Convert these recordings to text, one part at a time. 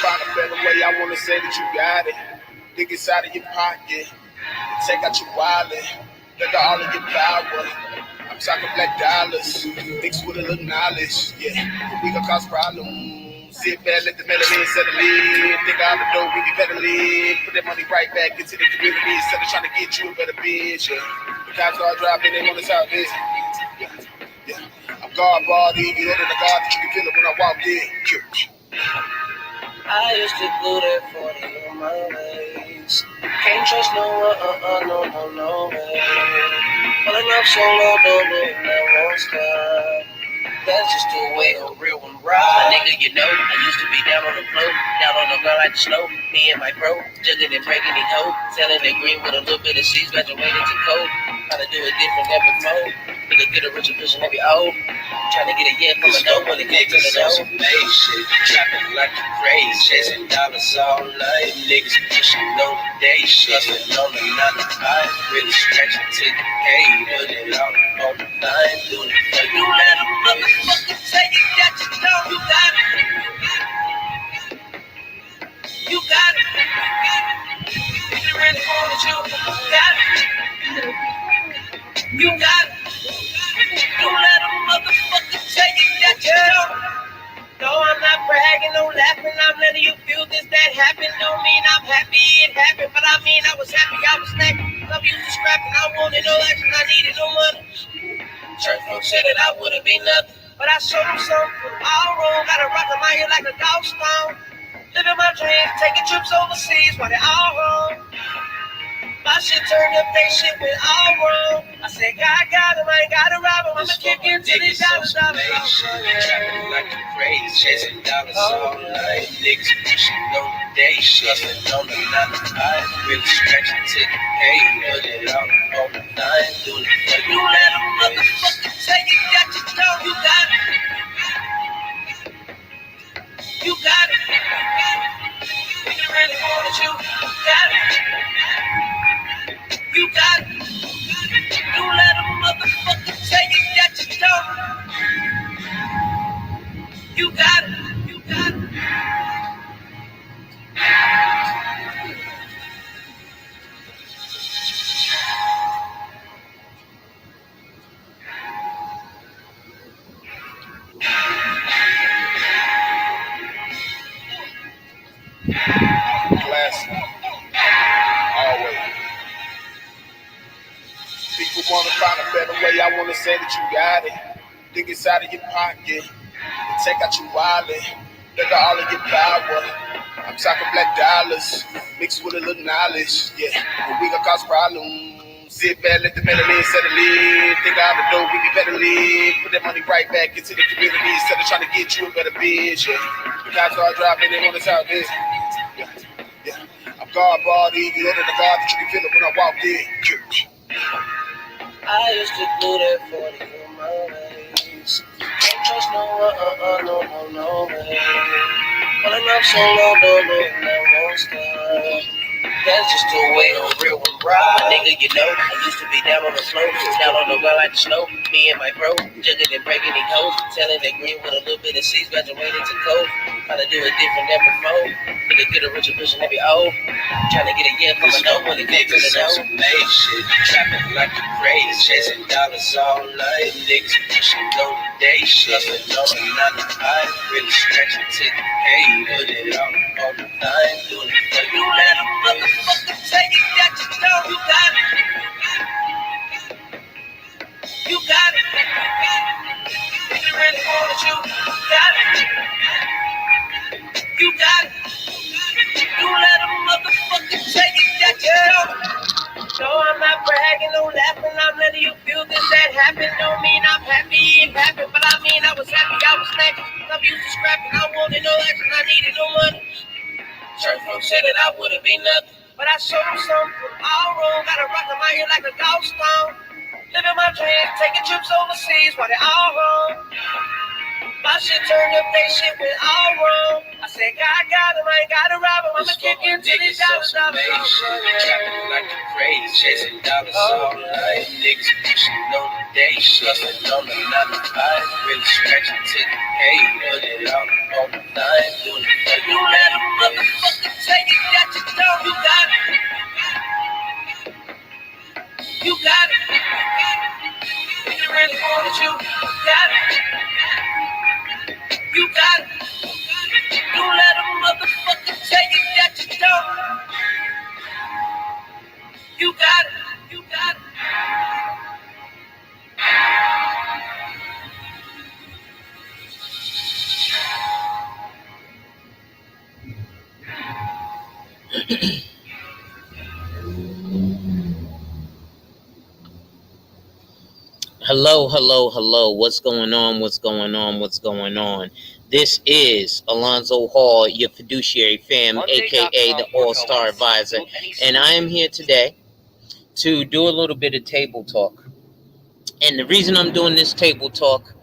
find a better way, I wanna say that you got it. Dig inside of your pocket, and take out your wallet. Let go all of your power. I'm talking black dollars, mixed with a little knowledge. Yeah, we gon' cause problems. Sit back, let the melody settle in. Think all the dough we be peddling. Put that money right back into the community instead of trying to get you a better bitch. Yeah, the cops all driving, they wanna talk this. Yeah, yeah. I'm guard body, you know the guard that you can feel it when I walk in. I used to glue that 40 on my legs. Can't trust no one, no way. Pulling up solo, don't look, that won't stop. That's just the way a real one ride. Nigga, you know, I used to be down on the floor, down on the ground like the snow. Me and my bro, jugging and breaking the code. Selling the green with a little bit of seeds, graduated to cold. Trying to do it different than before. Nigga, get a richer vision every old. Trying to get a yeah from a no when it came to the no. Some base shit, trapping like a crazy, chasing dollars all night. Niggas pushing no day shit, hustling on the 9 to 5. Really stretching to the game, put it all on the line, doing it for you. Let them motherfucker say you got your dough, you got it. You got it. If you really want it, you got it. You got it. Don't let them motherfucker say you got your dough. No, I'm not bragging, no laughing. I'm letting you feel this, that happened. Don't mean I'm happy it happened, but I mean I was happy, I was snacking. Love used to scrapping, I wanted no action, I needed no money. Church folks said that I wouldn't be nothing, but I showed them something all wrong. Gotta rock them out here like a dog stone. Living my dreams, taking trips overseas while they all wrong. My shit turned up, they shit went all wrong. I said, God got him, I ain't gotta rob him. I'ma kick into these dollars. Trapping like a crazy, chasing dollars all night. Niggas pushing no day, hustling on the 9 to 5. Really stretching to the pay, put it all on the line, doing it for you. Let them motherfucker say you got your dough, you got it. You got it. If you really want it, you got it. You got it. Don't let them motherfucker say you got your dough. You got it. You got it. Classic. Always. People wanna find a better way, I wanna say that you got it. Dig inside of your pocket, and take out your wallet. Let go all of your power. I'm talking black dollars, mixed with a little knowledge. Yeah, but we gon' cause problems. Sit back, let the melody settle in. Think all the dough we be peddling. Put that money right back into the community instead of trying to get you a better bitch. Yeah, the cops all driving, they wanna talk this. Yeah, yeah. I'm guard body, you know the guard that you can feel it when I walk in. I used to glue that 40 on my legs. Can't trust no one, no way. Pulling up solo, don't look, that won't stop. That's just the way a real one ride. Nigga, you know, I used to be down on the floor, down on the ground like the snow. Me and my bro, jugging and breaking the codes. Selling the green with a little bit of seeds, graduated to cold. Trying to do it different than before. Nigga, get a richer vision every old. Trying to get a yeah from a no when it came to the no. Some made shit, trapping like a crazy, chasing dollars all night. Niggas pushing no day shit, hustling on the 9 to 5. Really stretching to the pay, put it all on the line, doing it for you. Let them motherfucker say you got your dough, you got it. You got it. If you really want it, you got it. You got it. Don't let them motherfucker say you got your dough. No, I'm not bragging, no laughing. I'm letting you feel this, that happened. Don't mean I'm happy it happened, but I mean I was happy, I was snacking. Love used to scrapping, I wanted no action, I needed no money. Church folks said that I wouldn't be nothing, but I showed them something all wrong. Gotta rock them out here like a dog stone. Living my dreams, taking trips overseas while they all wrong. My shit turned up, they shit went all wrong. I said, God got him, I ain't gotta rob him. I'ma kick into these dollars. Trapping like a crazy, chasing dollars all night. Niggas pushing on the day, hustling on the 9 to 5. Really stretching to the pay, put it all on the line. Doing it for You let a motherfucker take it that you don't. You got it. You got it. If you really wanted you, got it. You got it. You let a motherfucker take it that you don't. You got it. You got it. Hello, hello, hello. What's going on? What's going on? What's going on? This is Alonzo Hall, your fiduciary fam, aka the All-Star Advisor, and I am here today to do a little bit of table talk. And the reason I'm doing this table talk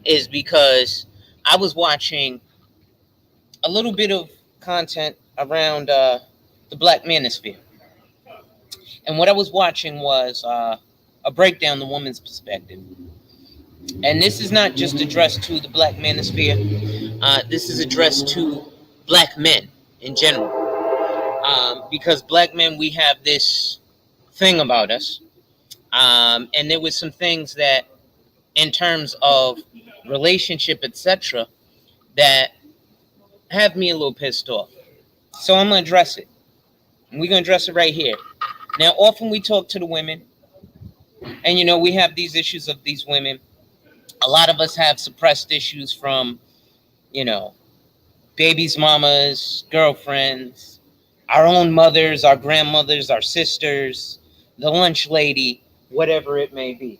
is because I was watching a little bit of content around the Black Manosphere. And what I was watching was a breakdown, the woman's perspective. And this is not just addressed to the Black Manosphere. This is addressed to black men in general. Because black men, we have this thing about us. And there was some things that, in terms of relationship, etc., that have me a little pissed off. So I'm going to address it. And we're going to address it right here. Now, often we talk to the women. And, you know, we have these issues of these women. A lot of us have suppressed issues from, you know, babies' mamas, girlfriends, our own mothers, our grandmothers, our sisters, the lunch lady, whatever it may be.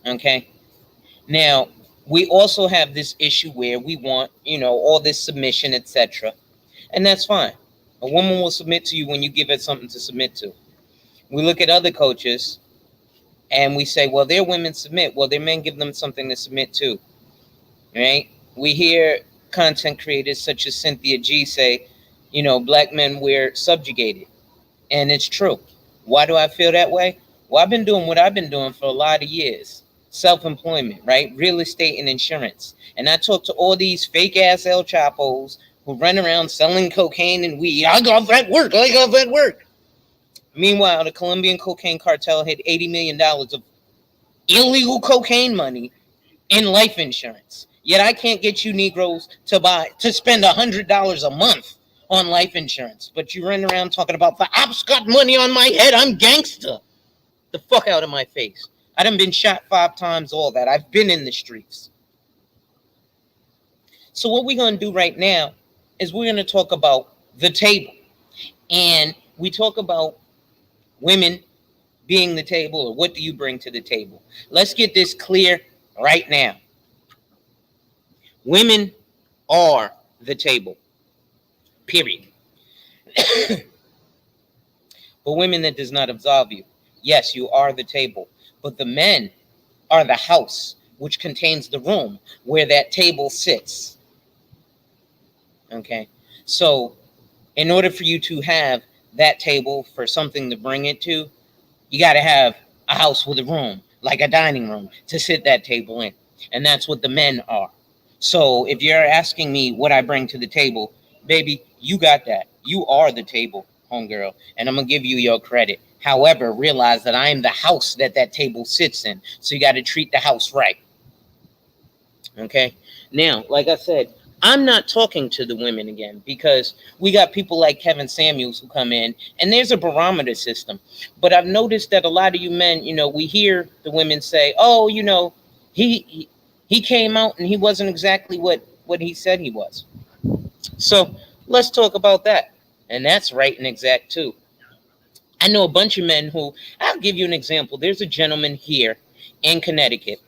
Okay? Now, we also have this issue where we want, you know, all this submission, etc. And that's fine. A woman will submit to you when you give her something to submit to. We look at other coaches and we say, well, their women submit. Well, their men give them something to submit to. Right? We hear content creators such as Cynthia G say, you know, black men, we're subjugated. And it's true. Why do I feel that way? Well, I've been doing what I've been doing for a lot of years. Self-employment, right? Real estate and insurance. And I talk to all these fake-ass El Chapos who run around selling cocaine and weed. I got that work. I got that work. Meanwhile, the Colombian cocaine cartel had $80 million of illegal cocaine money in life insurance. Yet I can't get you Negroes to spend $100 a month on life insurance. But you run around talking about, the ops got money on my head, I'm gangster. The fuck out of my face. I done been shot 5 times, all that. I've been in the streets. So what we're going to do right now is we're going to talk about the table. And we talk about women being the table, or what do you bring to the table? Let's get this clear right now. Women are the table. Period. But women, that does not absolve you. Yes, you are the table. But the men are the house, which contains the room where that table sits. Okay? So, in order for you to have that table for something to bring it to, you got to have a house with a room, like a dining room, to sit that table in. And that's what the men are. So, if you're asking me what I bring to the table, baby, you got that. You are the table, homegirl. And I'm going to give you your credit. However, realize that I am the house that table sits in. So you got to treat the house right. Okay? Now, like I said, I'm not talking to the women again because we got people like Kevin Samuels who come in, and there's a barometer system. But I've noticed that a lot of you men, you know, we hear the women say, oh, you know, he came out and he wasn't exactly what he said he was. So let's talk about that. And that's right and exact too. I know a bunch of men who, I'll give you an example. There's a gentleman here in Connecticut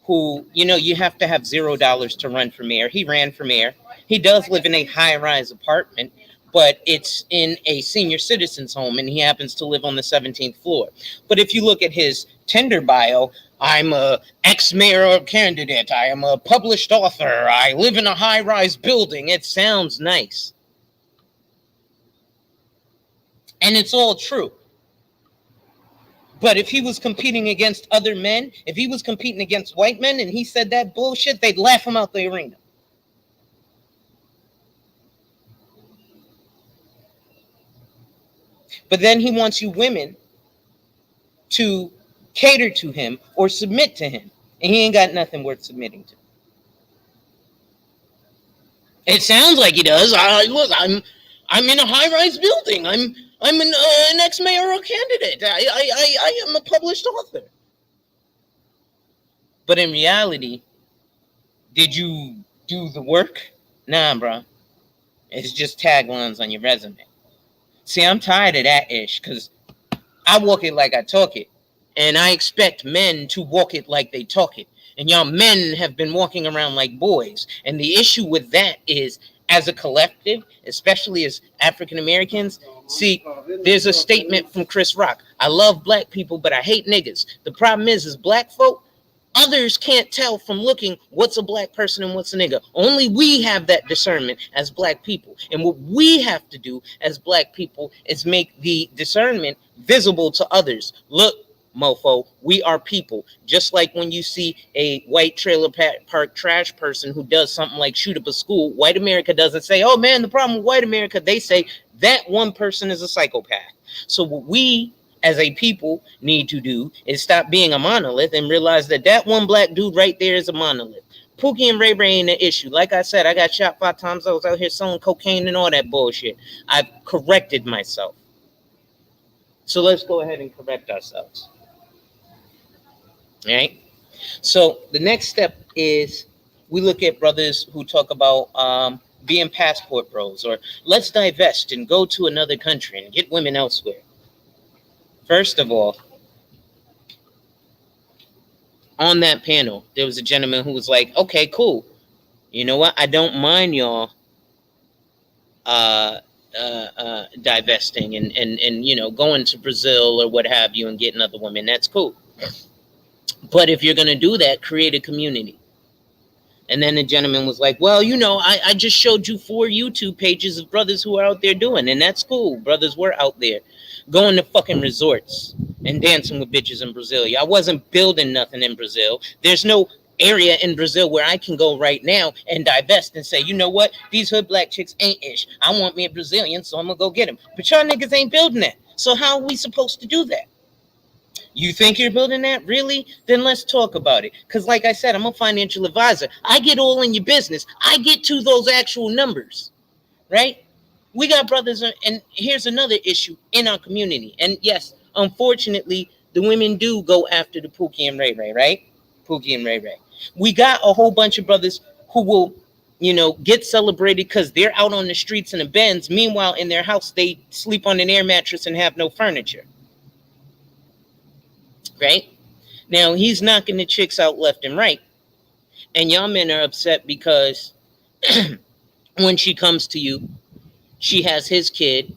who, you know, you have to have $0 to run for mayor. He ran for mayor. He does live in a high-rise apartment, but it's in a senior citizen's home, and he happens to live on the 17th floor. But if you look at his Tinder bio, I'm a ex-mayor candidate. I am a published author. I live in a high-rise building. It sounds nice. And it's all true. But if he was competing against other men, if he was competing against white men and he said that bullshit, they'd laugh him out the arena. But then he wants you women to cater to him or submit to him. And he ain't got nothing worth submitting to. It sounds like he does. Look, I'm in a high-rise building. I'm an ex-mayoral candidate. I am a published author. But in reality, did you do the work? Nah, bro. It's just taglines on your resume. See, I'm tired of that ish because I walk it like I talk it. And I expect men to walk it like they talk it. And y'all men have been walking around like boys. And the issue with that is, as a collective, especially as African Americans, see, there's a statement from Chris Rock. I love black people, but I hate niggas. The problem is black folk, others can't tell from looking what's a black person and what's a nigga. Only we have that discernment as black people. And what we have to do as black people is make the discernment visible to others. Look, mofo, we are people. Just like when you see a white trailer park trash person who does something like shoot up a school, white America doesn't say, oh man, the problem with white America. They say that one person is a psychopath. So what we as a people need to do is stop being a monolith and realize that that one black dude right there is a monolith. Pookie and Ray Ray ain't an issue. Like I said, I got shot 5 times. I was out here selling cocaine and all that bullshit. I've corrected myself. So let's go ahead and correct ourselves. All right. So the next step is we look at brothers who talk about being passport bros, or let's divest and go to another country and get women elsewhere. First of all, on that panel, there was a gentleman who was like, okay, cool. You know what? I don't mind y'all divesting and you know, going to Brazil or what have you and getting other women. That's cool. But if you're going to do that, create a community. And then the gentleman was like, well, you know, I just showed you 4 YouTube pages of brothers who are out there doing, and that's cool. Brothers were out there going to fucking resorts and dancing with bitches in Brazil. I wasn't building nothing in Brazil. There's no area in Brazil where I can go right now and divest and say, you know what? These hood black chicks ain't ish. I want me a Brazilian, so I'm going to go get him. But y'all niggas ain't building that. So how are we supposed to do that? You think you're building that? Really? Then let's talk about it. Because like I said, I'm a financial advisor. I get all in your business. I get to those actual numbers, right? We got brothers, and here's another issue in our community. And yes, unfortunately, the women do go after the Pookie and Ray Ray, right? Pookie and Ray Ray. We got a whole bunch of brothers who will, you know, get celebrated because they're out on the streets in a Benz. Meanwhile, in their house, they sleep on an air mattress and have no furniture. Right? Now, he's knocking the chicks out left and right. And y'all men are upset because when she comes to you, she has his kid,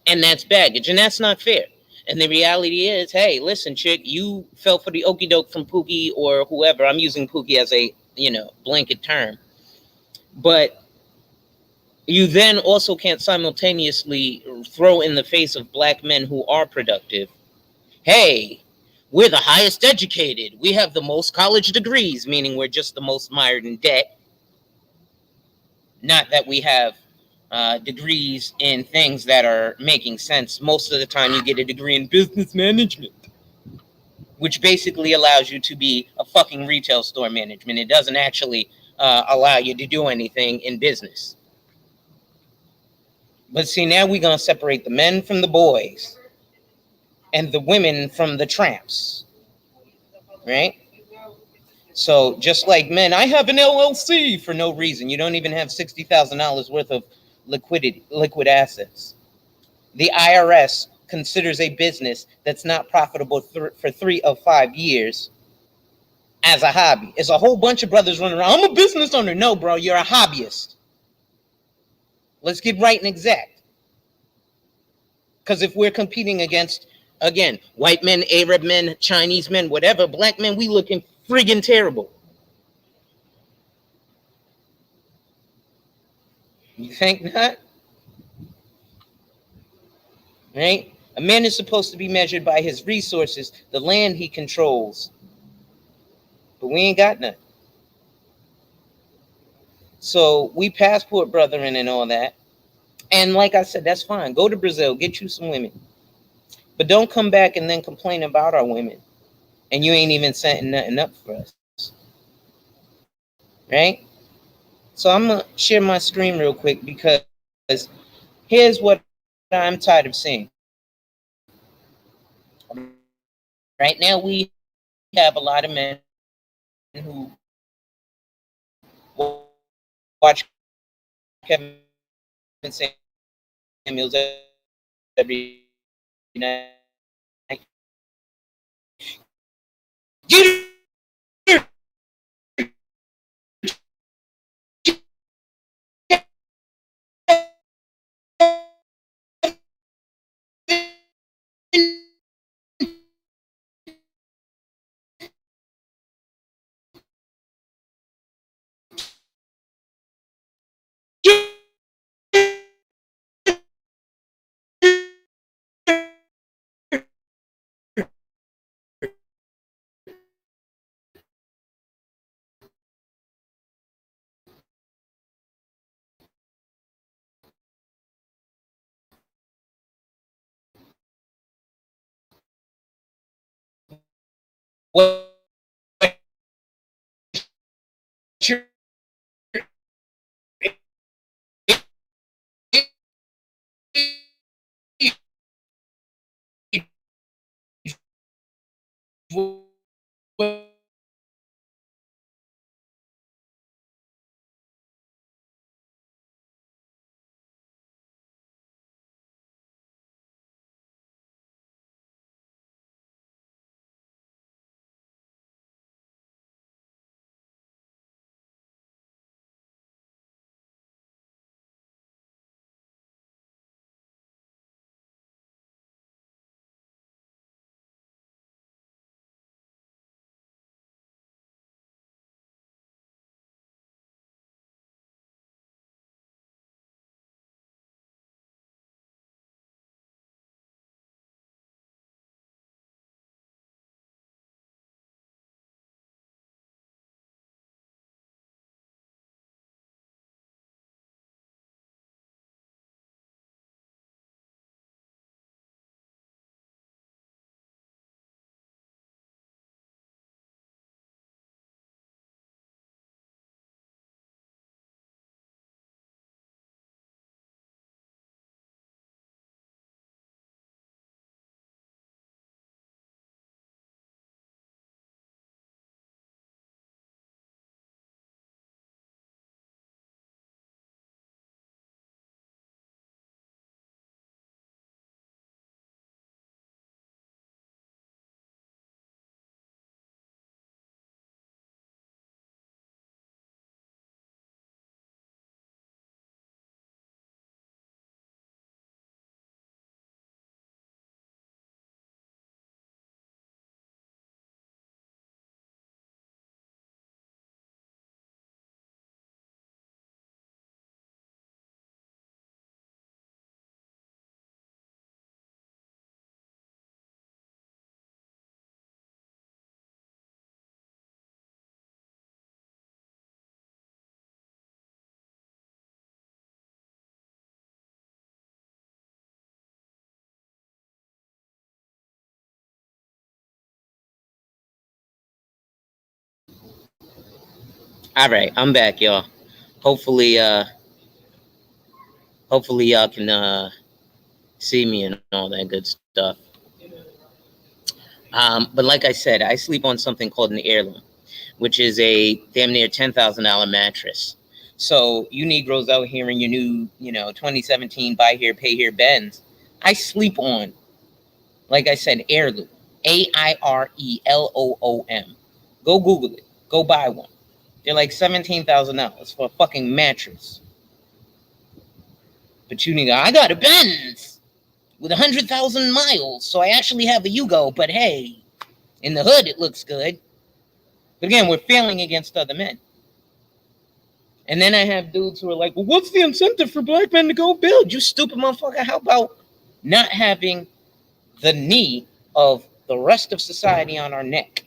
and that's baggage. And that's not fair. And the reality is, hey, listen, chick, you fell for the okie doke from Pookie or whoever. I'm using Pookie as a, you know, blanket term. But you then also can't simultaneously throw in the face of black men who are productive, hey, we're the highest educated. We have the most college degrees, meaning we're just the most mired in debt. Not that we have degrees in things that are making sense. Most of the time you get a degree in business management, which basically allows you to be a fucking retail store management. It doesn't actually allow you to do anything in business. But see, now we're going to separate the men from the boys and the women from the tramps, right? So just like men, I have an LLC for no reason. You don't even have $60,000 worth of liquid assets. The IRS considers a business that's not profitable for 3 of 5 years as a hobby. It's a whole bunch of brothers running around, I'm a business owner. No, bro, you're a hobbyist. Let's get right and exact. Because if we're competing against Again, white men, Arab men, Chinese men, whatever, black men, we looking friggin' terrible. You think not? Right? A man is supposed to be measured by his resources, the land he controls. But we ain't got none. So we passport brethren and all that. And like I said, that's fine. Go to Brazil, get you some women. But don't come back and then complain about our women. And you ain't even setting nothing up for us. Right? So I'm going to share my screen real quick because here's what I'm tired of seeing. Right now, we have a lot of men who watch Kevin Samuels every night. What you're all right. I'm back, y'all. Hopefully, hopefully y'all can see me and all that good stuff. But like I said, I sleep on something called an heirloom, which is a damn near $10,000 mattress. So you Negroes out here in your new, 2017 buy here, pay here Benz, I sleep on, like I said, heirloom, AIRELOOM. Go Google it. Go buy one. They're like $17,000 for a fucking mattress. But you nigga, I got a Benz. with 100,000 miles. So I actually have a Yugo, but hey, in the hood, it looks good. But again, we're failing against other men. And then I have dudes who are like, well, what's the incentive for black men to go build? You stupid motherfucker. How about not having the knee of the rest of society on our neck?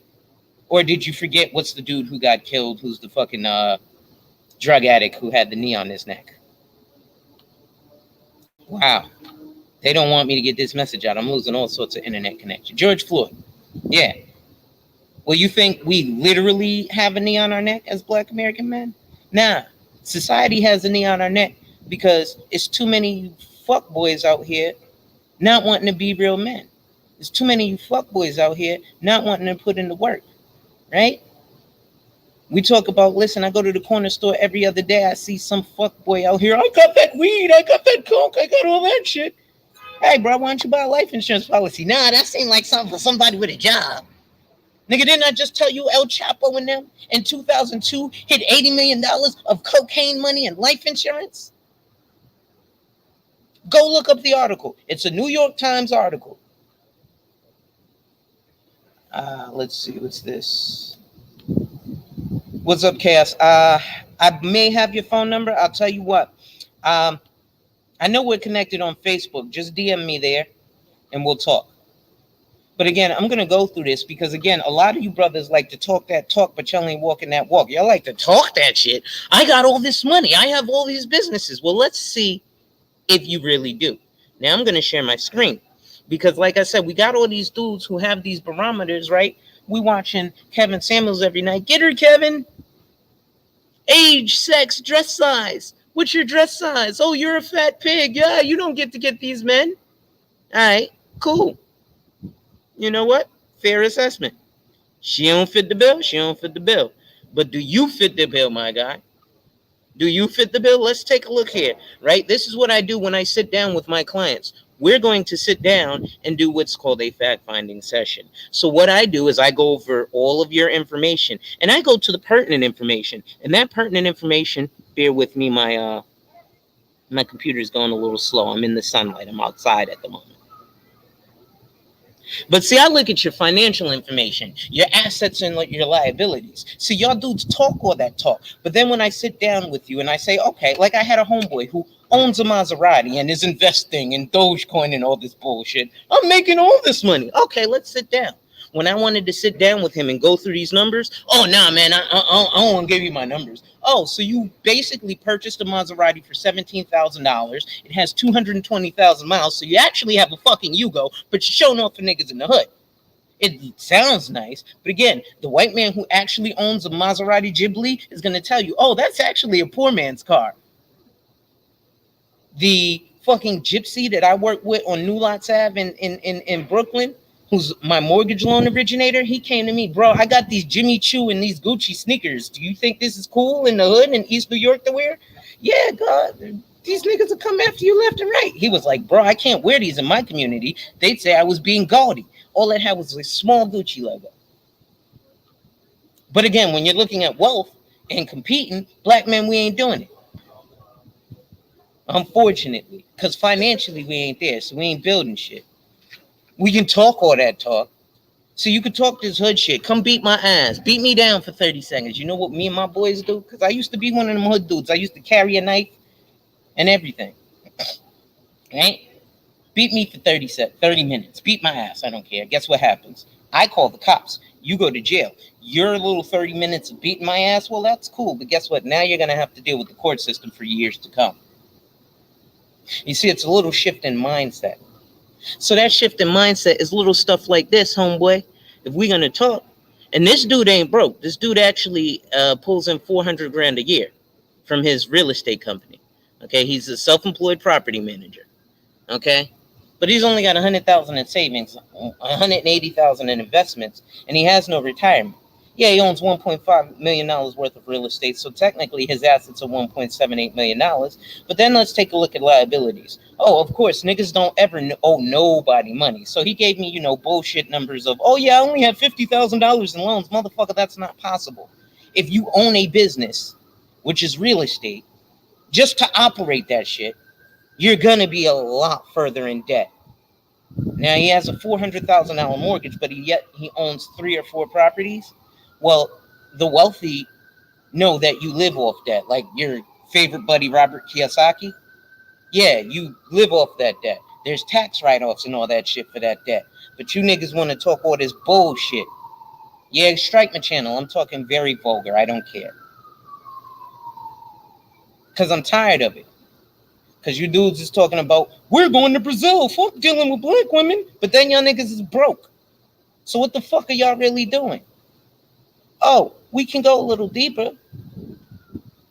Or did you forget what's the dude who got killed, who's the fucking drug addict who had the knee on his neck? Wow. They don't want me to get this message out. I'm losing all sorts of internet connection. George Floyd. Yeah. Well, you think we literally have a knee on our neck as black American men? Nah. Society has a knee on our neck because it's too many fuckboys out here not wanting to be real men. There's too many you fuckboys out here not wanting to put in the work. Right? We talk about, listen, I go to the corner store every other day. I see some fuckboy out here. I got that weed. I got that coke. I got all that shit. Hey, bro, why don't you buy a life insurance policy? Nah, that seemed like something for somebody with a job. Nigga, didn't I just tell you El Chapo and them in 2002 hit $80 million of cocaine money and life insurance? Go look up the article. It's a New York Times article. Let's see. What's this? What's up, Chaos? I may have your phone number. I'll tell you what. I know we're connected on Facebook. Just DM me there and we'll talk. But again, I'm going to go through this because, again, a lot of you brothers like to talk that talk, but y'all ain't walking that walk. Y'all like to talk that shit. I got all this money. I have all these businesses. Well, let's see if you really do. Now, I'm going to share my screen because, like I said, we got all these dudes who have these barometers, right? We watching Kevin Samuels every night. Get her, Kevin. Age, sex, dress size. What's your dress size? Oh, you're a fat pig. Yeah, you don't get to get these men. All right, cool. You know what? Fair assessment. She don't fit the bill. She don't fit the bill. But do you fit the bill, my guy? Do you fit the bill? Let's take a look here, right? This is what I do when I sit down with my clients. We're going to sit down and do what's called a fact-finding session. So what I do is I go over all of your information, and I go to the pertinent information. And that pertinent information, bear with me, my computer is going a little slow. I'm in the sunlight. I'm outside at the moment. But see, I look at your financial information, your assets and your liabilities. See, y'all dudes talk all that talk. But then when I sit down with you and I say, okay, like I had a homeboy who owns a Maserati and is investing in Dogecoin and all this bullshit. I'm making all this money. Okay, let's sit down. When I wanted to sit down with him and go through these numbers, oh, nah, man, I don't want to give you my numbers. Oh, so you basically purchased a Maserati for $17,000. It has 220,000 miles, so you actually have a fucking Yugo, but you're showing off for niggas in the hood. It sounds nice, but again, the white man who actually owns a Maserati Ghibli is going to tell you, oh, that's actually a poor man's car. The fucking gypsy that I work with on New Lots Ave in Brooklyn, who's my mortgage loan originator, he came to me, bro, I got these Jimmy Choo and these Gucci sneakers. Do you think this is cool in the hood in East New York to wear? Yeah, God, these niggas will come after you left and right. He was like, bro, I can't wear these in my community. They'd say I was being gaudy. All that had was a small Gucci logo. But again, when you're looking at wealth and competing, black men, we ain't doing it. Unfortunately, because financially we ain't there, so we ain't building shit. We can talk all that talk. So you can talk this hood shit. Come beat my ass. Beat me down for 30 seconds. You know what me and my boys do? Because I used to be one of them hood dudes. I used to carry a knife and everything. Right? Beat me for 30 minutes. Beat my ass. I don't care. Guess what happens? I call the cops. You go to jail. Your little 30 minutes of beating my ass, well, that's cool. But guess what? Now you're going to have to deal with the court system for years to come. You see, it's a little shift in mindset. So that shift in mindset is little stuff like this, homeboy. If we're going to talk, and this dude ain't broke. This dude actually pulls in $400,000 a year from his real estate company. Okay, he's a self-employed property manager. Okay, but he's only got $100,000 in savings, $180,000 in investments, and he has no retirement. Yeah, he owns $1.5 million worth of real estate, so technically his assets are $1.78 million. But then let's take a look at liabilities. Oh, of course, niggas don't ever owe nobody money. So he gave me, bullshit numbers of, oh yeah, I only have $50,000 in loans. Motherfucker, that's not possible. If you own a business, which is real estate, just to operate that shit, you're gonna be a lot further in debt. Now he has a $400,000 mortgage, but yet he owns 3 or 4 properties. Well, the wealthy know that you live off that. Like your favorite buddy Robert Kiyosaki, yeah, you live off that debt. There's tax write-offs and all that shit for that debt. But you niggas want to talk all this bullshit. Yeah, strike my channel. I'm talking very vulgar. I don't care. Because I'm tired of it. Because you dudes is talking about, we're going to Brazil. Fuck dealing with black women. But then y'all niggas is broke. So what the fuck are y'all really doing? Oh, we can go a little deeper.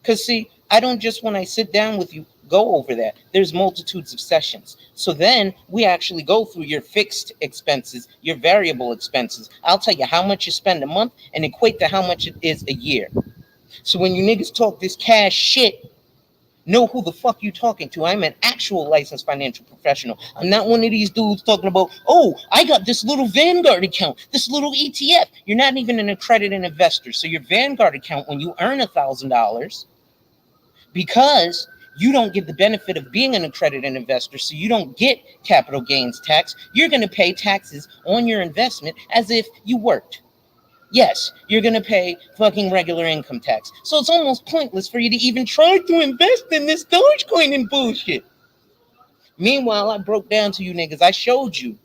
Because, see, I don't just, when I sit down with you, go over that. There's multitudes of sessions. So then we actually go through your fixed expenses, your variable expenses. I'll tell you how much you spend a month and equate to how much it is a year. So when you niggas talk this cash shit, know who the fuck you talking to. I'm an actual licensed financial professional. I'm not one of these dudes talking about, oh, I got this little Vanguard account, this little ETF. You're not even an accredited investor. So your Vanguard account, when you earn $1,000, because you don't get the benefit of being an accredited investor, so you don't get capital gains tax, you're going to pay taxes on your investment as if you worked. Yes, you're going to pay fucking regular income tax. So it's almost pointless for you to even try to invest in this Dogecoin and bullshit. Meanwhile, I broke down to you niggas. I showed you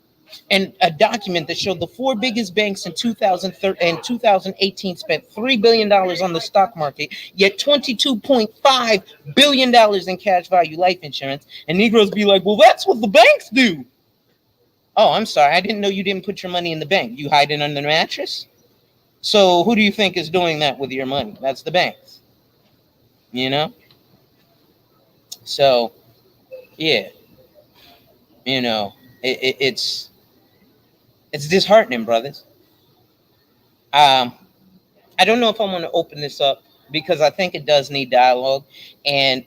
and a document that showed the 4 biggest banks in 2013 and 2018 spent $3 billion on the stock market, yet $22.5 billion in cash value life insurance. And Negroes be like, well, that's what the banks do. Oh, I'm sorry. I didn't know you didn't put your money in the bank. You hide it under the mattress? So who do you think is doing that with your money? That's the banks. You know? So, yeah. You know, it's disheartening, brothers. I don't know if I'm going to open this up because I think it does need dialogue. And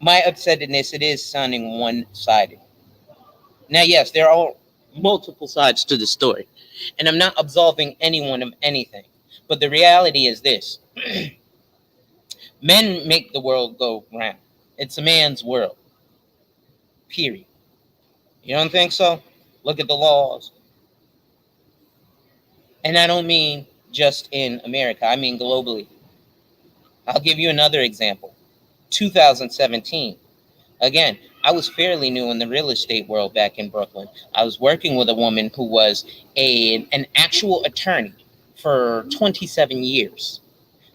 my upsetness, it is sounding one-sided. Now, yes, there are multiple sides to the story. And I'm not absolving anyone of anything. But the reality is this. Men make the world go round. It's a man's world. Period. You don't think so? Look at the laws. And I don't mean just in America. I mean globally. I'll give you another example. 2017. Again, I was fairly new in the real estate world back in Brooklyn. I was working with a woman who was an actual attorney for 27 years.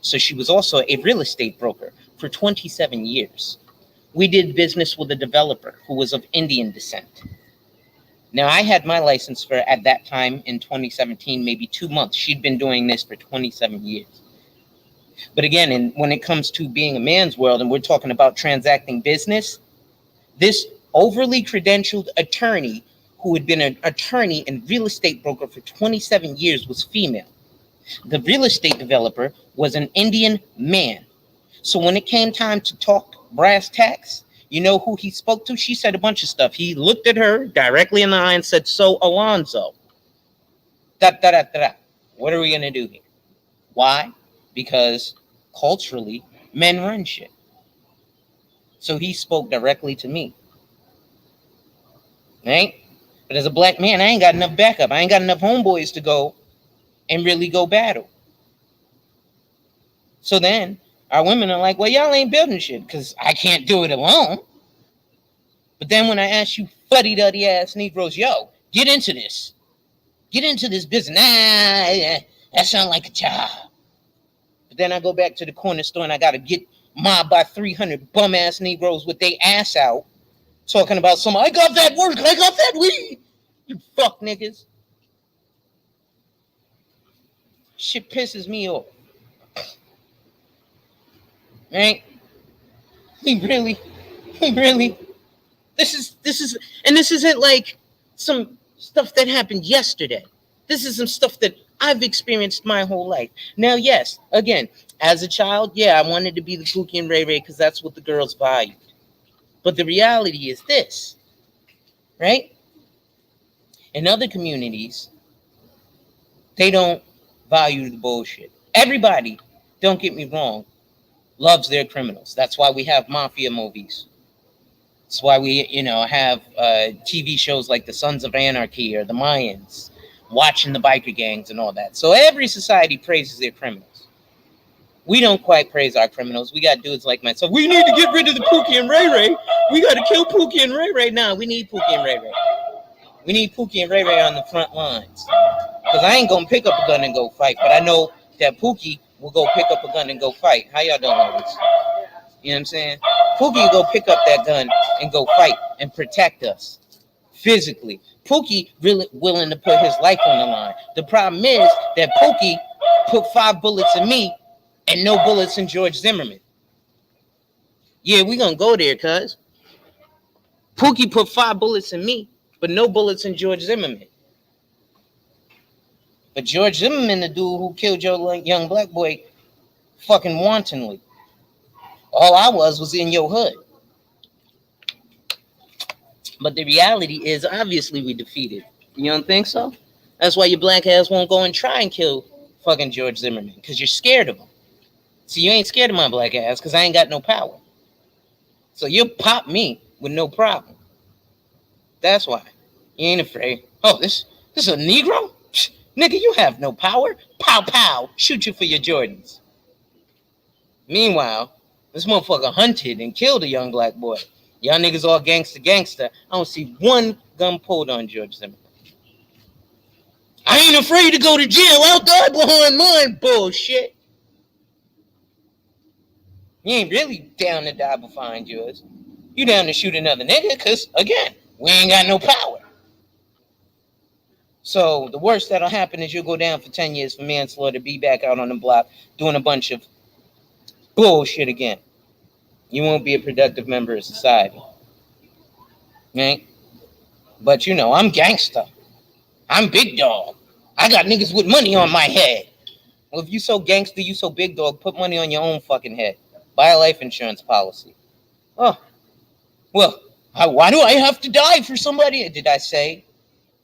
So she was also a real estate broker for 27 years. We did business with a developer who was of Indian descent. Now, I had my license for, at that time in 2017, maybe 2 months. She'd been doing this for 27 years. But again, when it comes to being a man's world and we're talking about transacting business, this overly credentialed attorney who had been an attorney and real estate broker for 27 years was female. The real estate developer was an Indian man. So when it came time to talk brass tacks, you know who he spoke to? She said a bunch of stuff. He looked at her directly in the eye and said, so, Alonzo, what are we going to do here? Why? Because culturally, men run shit. So he spoke directly to me. Right? But as a black man, I ain't got enough backup. I ain't got enough homeboys to go and really go battle. So then our women are like, well, y'all ain't building shit because I can't do it alone. But then when I ask you fuddy-duddy ass Negroes, yo, get into this. Get into this business. Nah, that sounds like a job. But then I go back to the corner store and I got to get mobbed by 300 bum-ass Negroes with their ass out talking about some, I got that work, I got that weed. You fuck niggas. Shit pisses me off. Right? He really, this is, and this isn't like some stuff that happened yesterday. This is some stuff that I've experienced my whole life. Now, yes, again, as a child, yeah, I wanted to be the Pookie and Ray Ray because that's what the girls valued. But the reality is this, right? In other communities, they don't value the bullshit. Everybody, don't get me wrong, loves their criminals. That's why we have mafia movies. That's why we, have TV shows like the Sons of Anarchy or the Mayans, watching the biker gangs and all that. So every society praises their criminals. We don't quite praise our criminals. We got dudes like myself. We need to get rid of the Pookie and Ray Ray. We got to kill Pookie and Ray Ray. Now we need Pookie and Ray Ray. We need Pookie and Ray Ray on the front lines. Because I ain't going to pick up a gun and go fight. But I know that Pookie will go pick up a gun and go fight. How y'all doing with this? You know what I'm saying? Pookie will go pick up that gun and go fight and protect us physically. Pookie really willing to put his life on the line. The problem is that Pookie put 5 bullets in me and no bullets in George Zimmerman. Yeah, we gonna go there, cuz. Pookie put 5 bullets in me, but no bullets in George Zimmerman. But George Zimmerman, the dude who killed your young black boy, fucking wantonly. All I was in your hood. But the reality is, obviously, we defeated. You don't think so? That's why your black ass won't go and try and kill fucking George Zimmerman, because you're scared of him. So you ain't scared of my black ass, because I ain't got no power. So you'll pop me with no problem. That's why. You ain't afraid. Oh, this is a Negro? Psh, nigga, you have no power. Pow, pow. Shoot you for your Jordans. Meanwhile, this motherfucker hunted and killed a young black boy. Y'all niggas all gangster. I don't see one gun pulled on George Zimmerman. I ain't afraid to go to jail. I'll die behind mine. Bullshit. You ain't really down to die behind yours. You down to shoot another nigga because, again, we ain't got no power. So the worst that'll happen is you'll go down for 10 years for manslaughter, be back out on the block doing a bunch of bullshit again. You won't be a productive member of society. Right? But I'm gangster. I'm big dog. I got niggas with money on my head. Well, if you so gangster, you so big dog, put money on your own fucking head. Buy a life insurance policy. Oh, well, why do I have to die for somebody? Did I say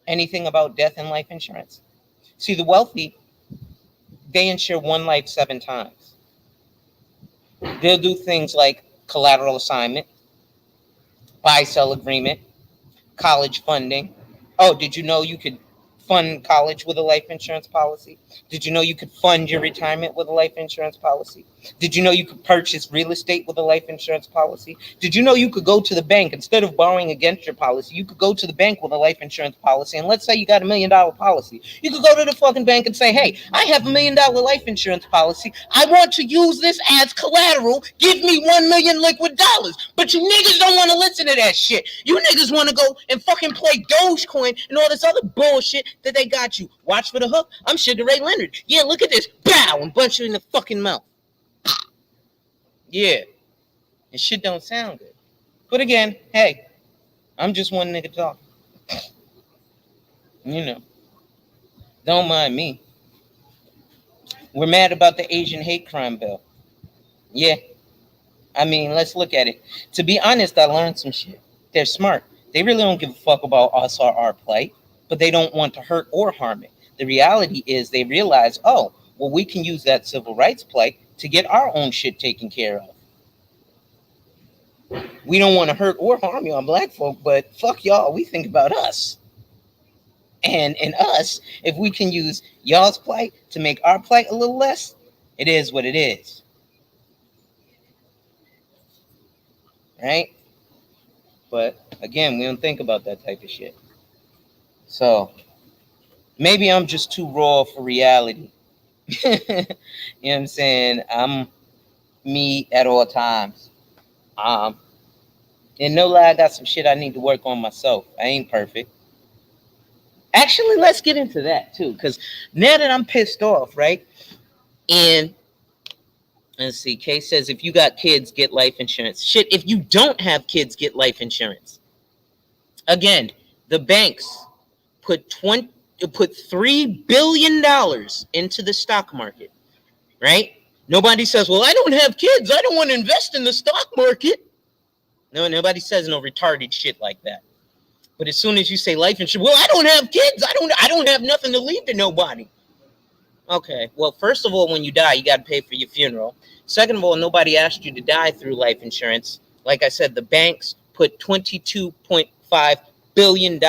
anything about death and life insurance? See, the wealthy, they insure one life 7 times. They'll do things like collateral assignment, buy-sell agreement, college funding. Oh, did you know you could fund college with a life insurance policy? Did you know you could fund your retirement with a life insurance policy? Did you know you could purchase real estate with a life insurance policy? Did you know you could go to the bank, instead of borrowing against your policy, you could go to the bank with a life insurance policy, and let's say you got $1 million policy. You could go to the fucking bank and say, hey, I have $1 million life insurance policy. I want to use this as collateral. Give me 1 million liquid dollars. But you niggas don't want to listen to that shit. You niggas want to go and fucking play Dogecoin and all this other bullshit that they got you. Watch for the hook. I'm Sugar Ray Leonard. Yeah, look at this. Bow, and punch you in the fucking mouth. Yeah. And shit don't sound good. But again, hey, I'm just one nigga talking. Don't mind me. We're mad about the Asian hate crime bill. Yeah. I mean, let's look at it. To be honest, I learned some shit. They're smart. They really don't give a fuck about us or our plight, but they don't want to hurt or harm it. The reality is they realize, oh, well, we can use that civil rights plight to get our own shit taken care of. We don't want to hurt or harm y'all black folk, but fuck y'all, we think about us. And in us, if we can use y'all's plight to make our plight a little less, it is what it is. Right? But again, we don't think about that type of shit. So maybe I'm just too raw for reality. You know what I'm saying? I'm me at all times. And no lie, I got some shit I need to work on myself. I ain't perfect. Actually, let's get into that too, because now that I'm pissed off, right? And let's see, Kay says, if you got kids, get life insurance. Shit, if you don't have kids, get life insurance. Again, the banks put $3 billion into the stock market, right? Nobody says, well, I don't have kids. I don't want to invest in the stock market. No, nobody says no retarded shit like that. But as soon as you say life insurance, well, I don't have kids. I don't have nothing to leave to nobody. Okay, well, first of all, when you die, you got to pay for your funeral. Second of all, nobody asked you to die through life insurance. Like I said, the banks put $22.5 billion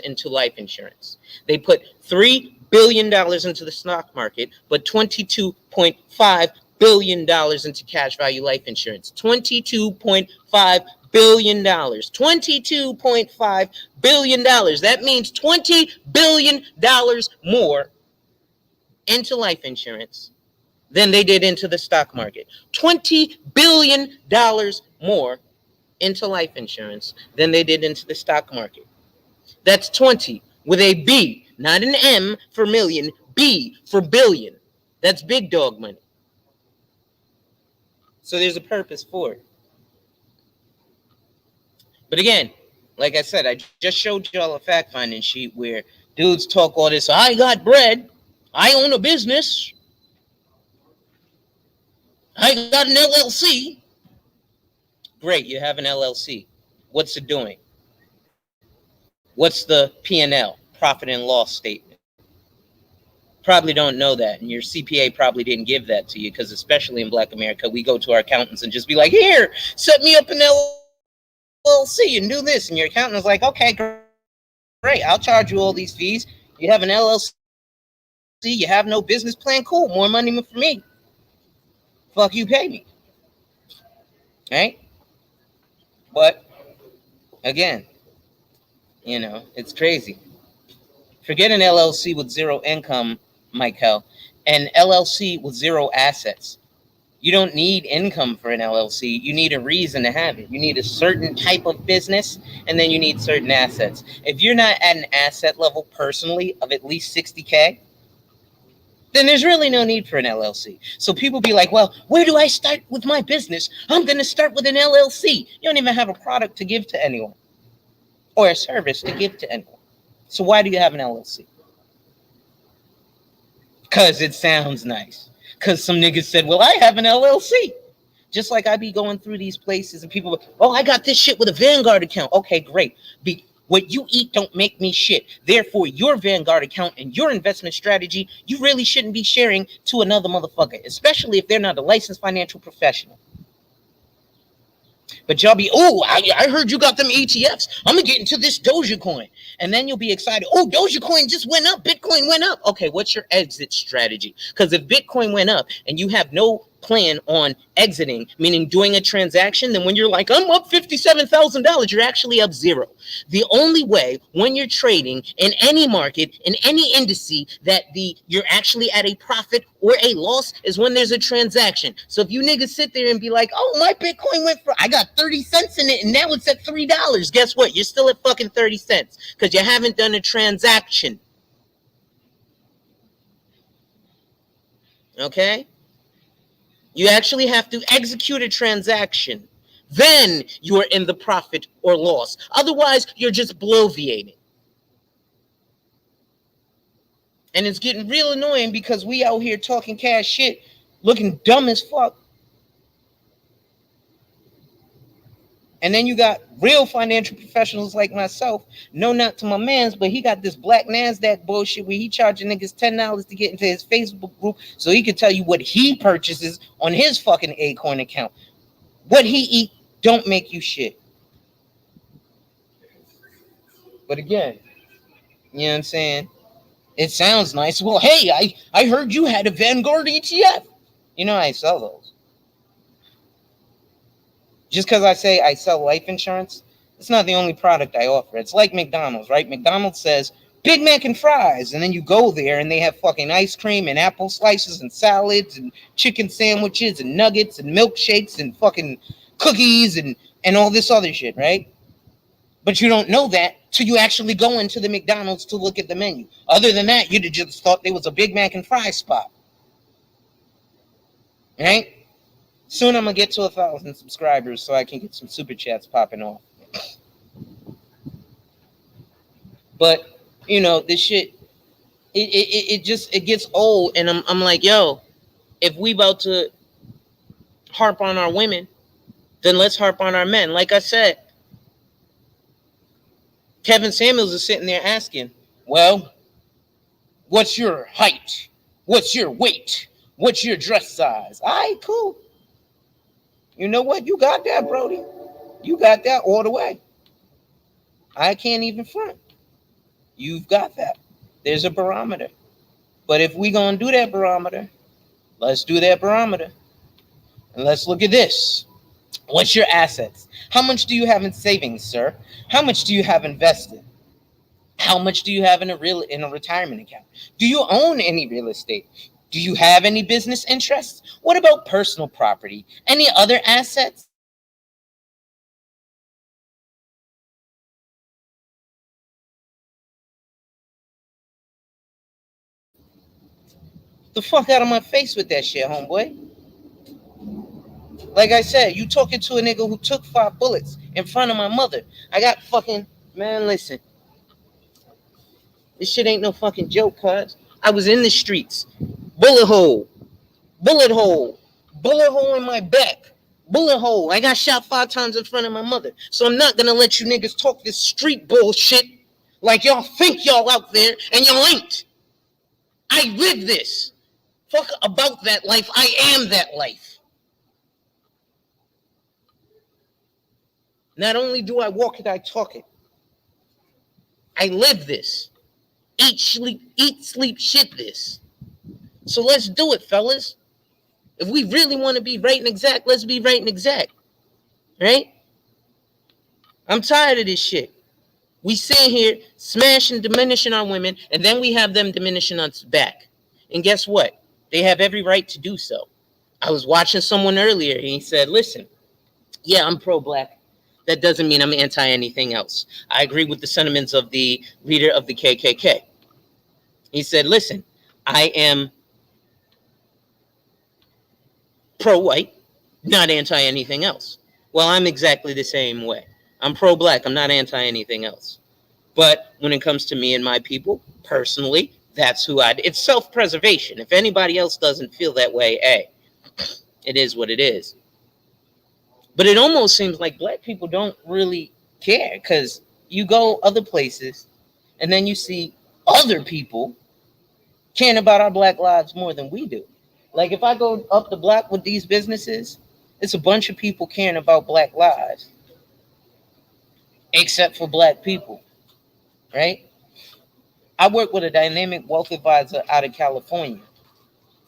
into life insurance. They put $3 billion into the stock market, but $22.5 billion into cash value life insurance. $22.5 billion. $22.5 billion. That means $20 billion more into life insurance than they did into the stock market. $20 billion more into life insurance than they did into the stock market. That's 20 with a B, not an M for million, B for billion. That's big dog money. So there's a purpose for it. But again, like I said, I just showed y'all a fact finding sheet where dudes talk all this, I got bread, I own a business, I got an LLC. Great, you have an LLC. What's it doing? What's the P&L, profit and loss statement? Probably don't know that, and your CPA probably didn't give that to you, because especially in Black America, we go to our accountants and just be like, here, set me up an LLC and do this, and your accountant is like, okay, great, I'll charge you all these fees. You have an LLC, you have no business plan, cool, more money for me. Fuck you, pay me. Right? But again, it's crazy. Forget an LLC with zero income, Michael, an LLC with zero assets. You don't need income for an LLC. You need a reason to have it. You need a certain type of business, and then you need certain assets. If you're not at an asset level personally of at least 60K, then there's really no need for an LLC. So people be like, well, where do I start with my business? I'm going to start with an LLC. You don't even have a product to give to anyone or a service to give to anyone. So why do you have an LLC? Because it sounds nice. Because some niggas said, well, I have an LLC. Just like I be going through these places and people, oh, I got this shit with a Vanguard account. Okay, great. What you eat don't make me shit. Therefore, your Vanguard account and your investment strategy, you really shouldn't be sharing to another motherfucker, especially if they're not a licensed financial professional. But y'all be, oh, I heard you got them ETFs. I'm going to get into this Dogecoin. And then you'll be excited. Oh, Dogecoin just went up. Bitcoin went up. Okay, what's your exit strategy? Because if Bitcoin went up and you have no plan on exiting, meaning doing a transaction, then when you're like, I'm up $57,000, you're actually up zero. The only way when you're trading in any market, in any indice, that you're actually at a profit or a loss is when there's a transaction. So if you niggas sit there and be like, oh, my Bitcoin I got 30 cents in it and now it's at $3. Guess what? You're still at fucking 30 cents because you haven't done a transaction. Okay? You actually have to execute a transaction. Then you are in the profit or loss. Otherwise, you're just bloviating. And it's getting real annoying because we out here talking cash shit, looking dumb as fuck. And then you got real financial professionals like myself. No, not to my mans, but he got this Black Nasdaq bullshit where he charging niggas $10 to get into his Facebook group so he can tell you what he purchases on his fucking Acorn account. What he eat don't make you shit. But again, you know what I'm saying? It sounds nice. Well, hey, I heard you had a Vanguard ETF. You know I sell those. Just because I say I sell life insurance, it's not the only product I offer. It's like McDonald's, right? McDonald's says Big Mac and fries, and then you go there and they have fucking ice cream and apple slices and salads and chicken sandwiches and nuggets and milkshakes and fucking cookies and all this other shit, right? But you don't know that till you actually go into the McDonald's to look at the menu. Other than that, you'd have just thought there was a Big Mac and fries spot, right? Soon I'm going to get to 1,000 subscribers so I can get some super chats popping off. But, this shit, it gets old. And I'm like, yo, if we about to harp on our women, then let's harp on our men. Like I said, Kevin Samuels is sitting there asking, well, what's your height? What's your weight? What's your dress size? All right, cool. You know what? You got that, Brody. You got that all the way. I can't even front. You've got that. There's a barometer. But if we gonna do that barometer, let's do that barometer. And let's look at this. What's your assets? How much do you have in savings, sir? How much do you have invested? How much do you have in a retirement account? Do you own any real estate? Do you have any business interests? What about personal property? Any other assets? The fuck out of my face with that shit, homeboy. Like I said, you talking to a nigga who took 5 bullets in front of my mother. I got fucking, man, listen. This shit ain't no fucking joke, cuz. I was in the streets. Bullet hole. Bullet hole. Bullet hole in my back. Bullet hole. I got shot 5 times in front of my mother. So I'm not gonna let you niggas talk this street bullshit like y'all think y'all out there and y'all ain't. I live this. Fuck about that life. I am that life. Not only do I walk it, I talk it. I live this. Eat, sleep, shit this. So let's do it, fellas. If we really want to be right and exact, let's be right and exact. Right? I'm tired of this shit. We sit here smashing, diminishing our women, and then we have them diminishing us back. And guess what? They have every right to do so. I was watching someone earlier, and he said, listen, yeah, I'm pro-black. That doesn't mean I'm anti anything else. I agree with the sentiments of the leader of the KKK. He said, listen, I am pro-white, not anti anything else. Well, I'm exactly the same way. I'm pro-black. I'm not anti anything else. But when it comes to me and my people, personally, that's who it's self-preservation. If anybody else doesn't feel that way, hey, it is what it is. But it almost seems like black people don't really care, because you go other places and then you see other people caring about our black lives more than we do. Like if I go up the block with these businesses, it's a bunch of people caring about black lives, except for black people, right? I work with a dynamic wealth advisor out of California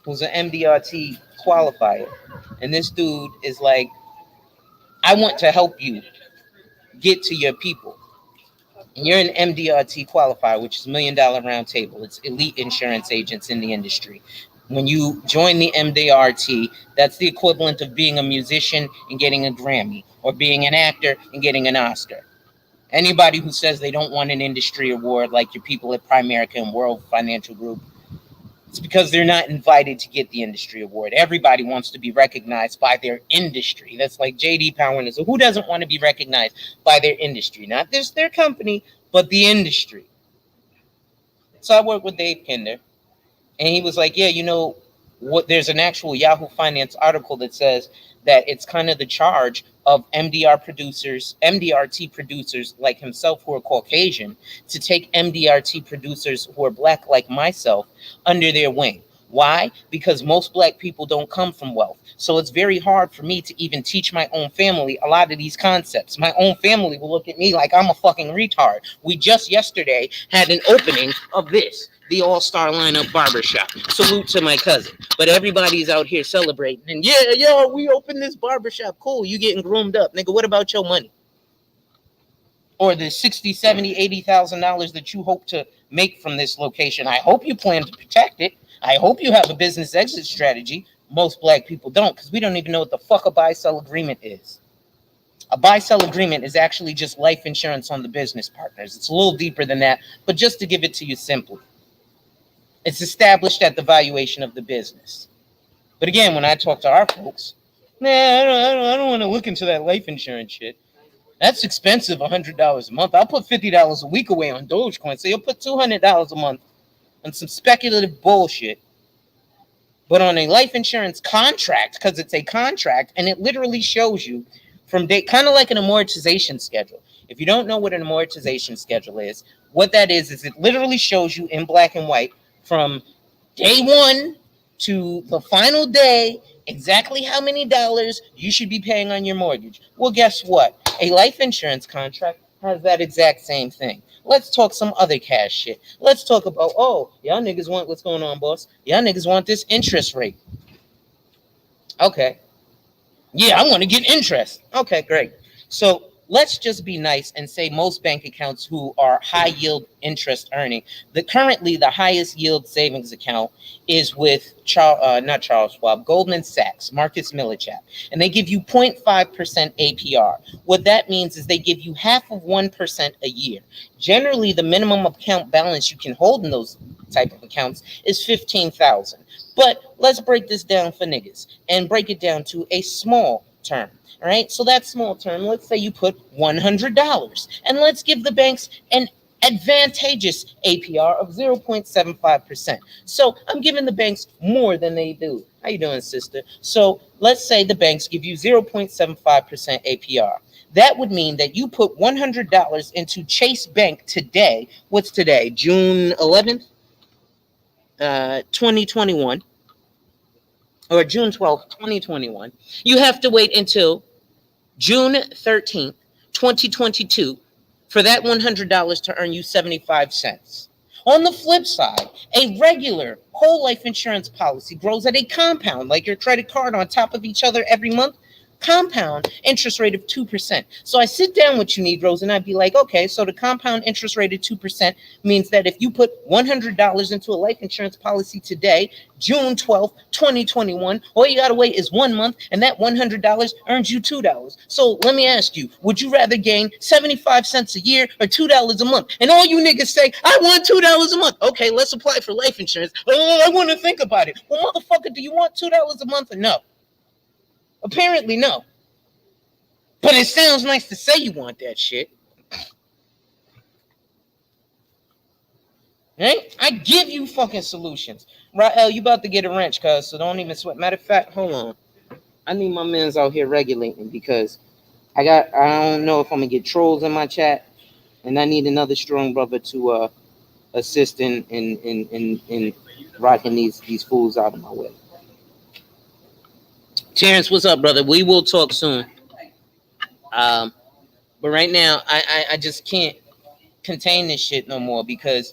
who's an MDRT qualifier. And this dude is like, I want to help you get to your people. And you're an MDRT qualifier, which is $1 Million Round Table. It's elite insurance agents in the industry. When you join the MDRT, that's the equivalent of being a musician and getting a Grammy, or being an actor and getting an Oscar. Anybody who says they don't want an industry award, like your people at Primerica and World Financial Group, it's because they're not invited to get the industry award. Everybody wants to be recognized by their industry. That's like J.D. Power. So who doesn't want to be recognized by their industry? Not just their company, but the industry. So I work with Dave Kinder, and he was like, yeah, you know, there's an actual Yahoo Finance article that says that it's kind of the charge of MDRT producers like himself who are Caucasian to take MDRT producers who are black like myself under their wing. Why? Because most black people don't come from wealth. So it's very hard for me to even teach my own family a lot of these concepts. My own family will look at me like I'm a fucking retard. We just yesterday had an opening of this, the All-Star Lineup Barbershop. Salute to my cousin. But everybody's out here celebrating. And yeah, we opened this barbershop. Cool, you getting groomed up. Nigga, what about your money? Or the $60,000, $70,000, $80,000 that you hope to make from this location. I hope you plan to protect it. I hope you have a business exit strategy. Most black people don't, because we don't even know what the fuck a buy-sell agreement is. A buy-sell agreement is actually just life insurance on the business partners. It's a little deeper than that, but just to give it to you simply, it's established at the valuation of the business. But again, when I talk to our folks, I don't want to look into that life insurance shit. That's expensive, $100 a month. I'll put $50 a week away on Dogecoin. So you'll put $200 a month on some speculative bullshit. But on a life insurance contract, because it's a contract, and it literally shows you from day, kind of like an amortization schedule. If you don't know what an amortization schedule is, what that is it literally shows you in black and white from day one to the final day exactly how many dollars you should be paying on your mortgage. Well, guess what? A life insurance contract has that exact same thing. Let's talk some other cash shit. Let's talk about, oh, y'all niggas want what's going on, boss? Y'all niggas want this interest rate. Okay. Yeah, I want to get interest. Okay, great. So let's just be nice and say most bank accounts who are high yield interest earning, currently the highest yield savings account is with not Charles Schwab, Goldman Sachs, Marcus Millichap, and they give you 0.5% APR. What that means is they give you half of 1% a year. Generally, the minimum account balance you can hold in those type of accounts is 15,000. But let's break this down for niggas and break it down to a small term. All right. So that small term, let's say you put $100 and let's give the banks an advantageous APR of 0.75%. So I'm giving the banks more than they do. How you doing, sister? So let's say the banks give you 0.75% APR. That would mean that you put $100 into Chase Bank today. What's today? June 11th? 2021 or June 12th, 2021, you have to wait until June 13th, 2022 for that $100 to earn you 75 cents. On the flip side, a regular whole life insurance policy grows at a compound, like your credit card, on top of each other every month. Compound interest rate of 2%. So I sit down with you Negroes and I'd be like, okay, so the compound interest rate of 2% means that if you put $100 into a life insurance policy today, June 12th, 2021, all you got to wait is 1 month and that $100 earns you $2. So let me ask you, would you rather gain 75 cents a year or $2 a month? And all you niggas say, I want $2 a month. Okay, let's apply for life insurance. Oh, I want to think about it. Well, motherfucker, do you want $2 a month or no? Apparently, no. But it sounds nice to say you want that shit. Right? I give you fucking solutions. Rael, you about to get a wrench, cuz, so don't even sweat. Matter of fact, hold on. I need my mans out here regulating because I don't know if I'm gonna get trolls in my chat, and I need another strong brother to assist in rocking these fools out of my way. Terrence, what's up, brother? We will talk soon. But right now, I just can't contain this shit no more because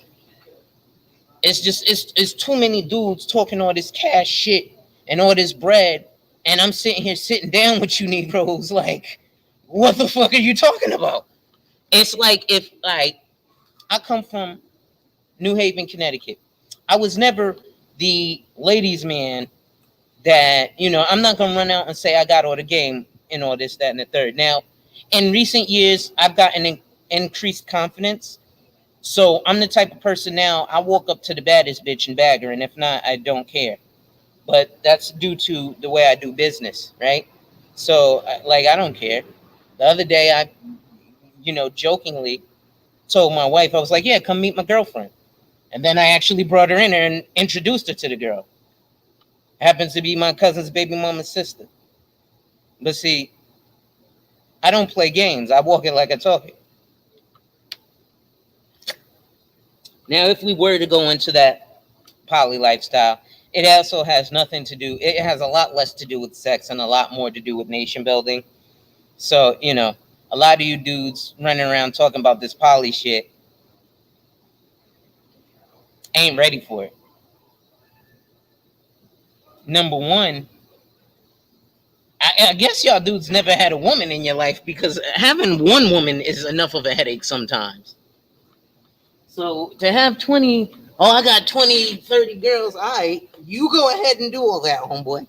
it's too many dudes talking all this cash shit and all this bread, and I'm sitting down with you Negroes like, what the fuck are you talking about? It's like if like I come from New Haven, Connecticut. I was never the ladies' man that, I'm not gonna run out and say I got all the game and all this, that, and the third. Now, in recent years, I've gotten increased confidence. So I'm the type of person now, I walk up to the baddest bitch and bag her, and if not, I don't care. But that's due to the way I do business, right? So, like, I don't care. The other day, I, jokingly told my wife, I was like, yeah, come meet my girlfriend. And then I actually brought her in there and introduced her to the girl. Happens to be my cousin's baby mama's sister. But see, I don't play games. I walk it like I talk it. Now, if we were to go into that poly lifestyle, it also has nothing to do, it has a lot less to do with sex and a lot more to do with nation building. So, a lot of you dudes running around talking about this poly shit ain't ready for it. Number one, I guess y'all dudes never had a woman in your life because having one woman is enough of a headache sometimes. So to have 20, I got 20, 30 girls, all right, you go ahead and do all that, homeboy.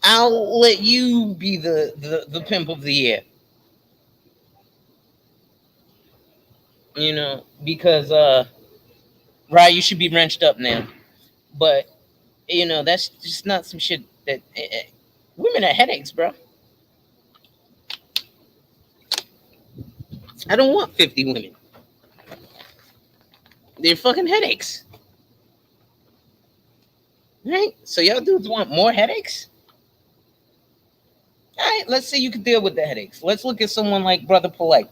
I'll let you be the pimp of the year. Because, right, you should be wrenched up now. But, that's just not some shit that... women are headaches, bro. I don't want 50 women. They're fucking headaches. Right? So y'all dudes want more headaches? All right, let's see you can deal with the headaches. Let's look at someone like Brother Polite.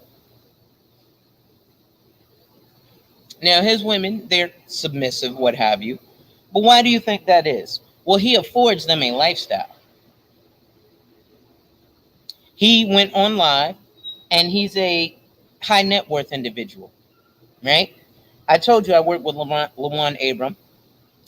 Now, his women, they're submissive, what have you. But why do you think that is? Well, he affords them a lifestyle. He went on live, and he's a high net worth individual, right? I told you I work with Lawan Abram.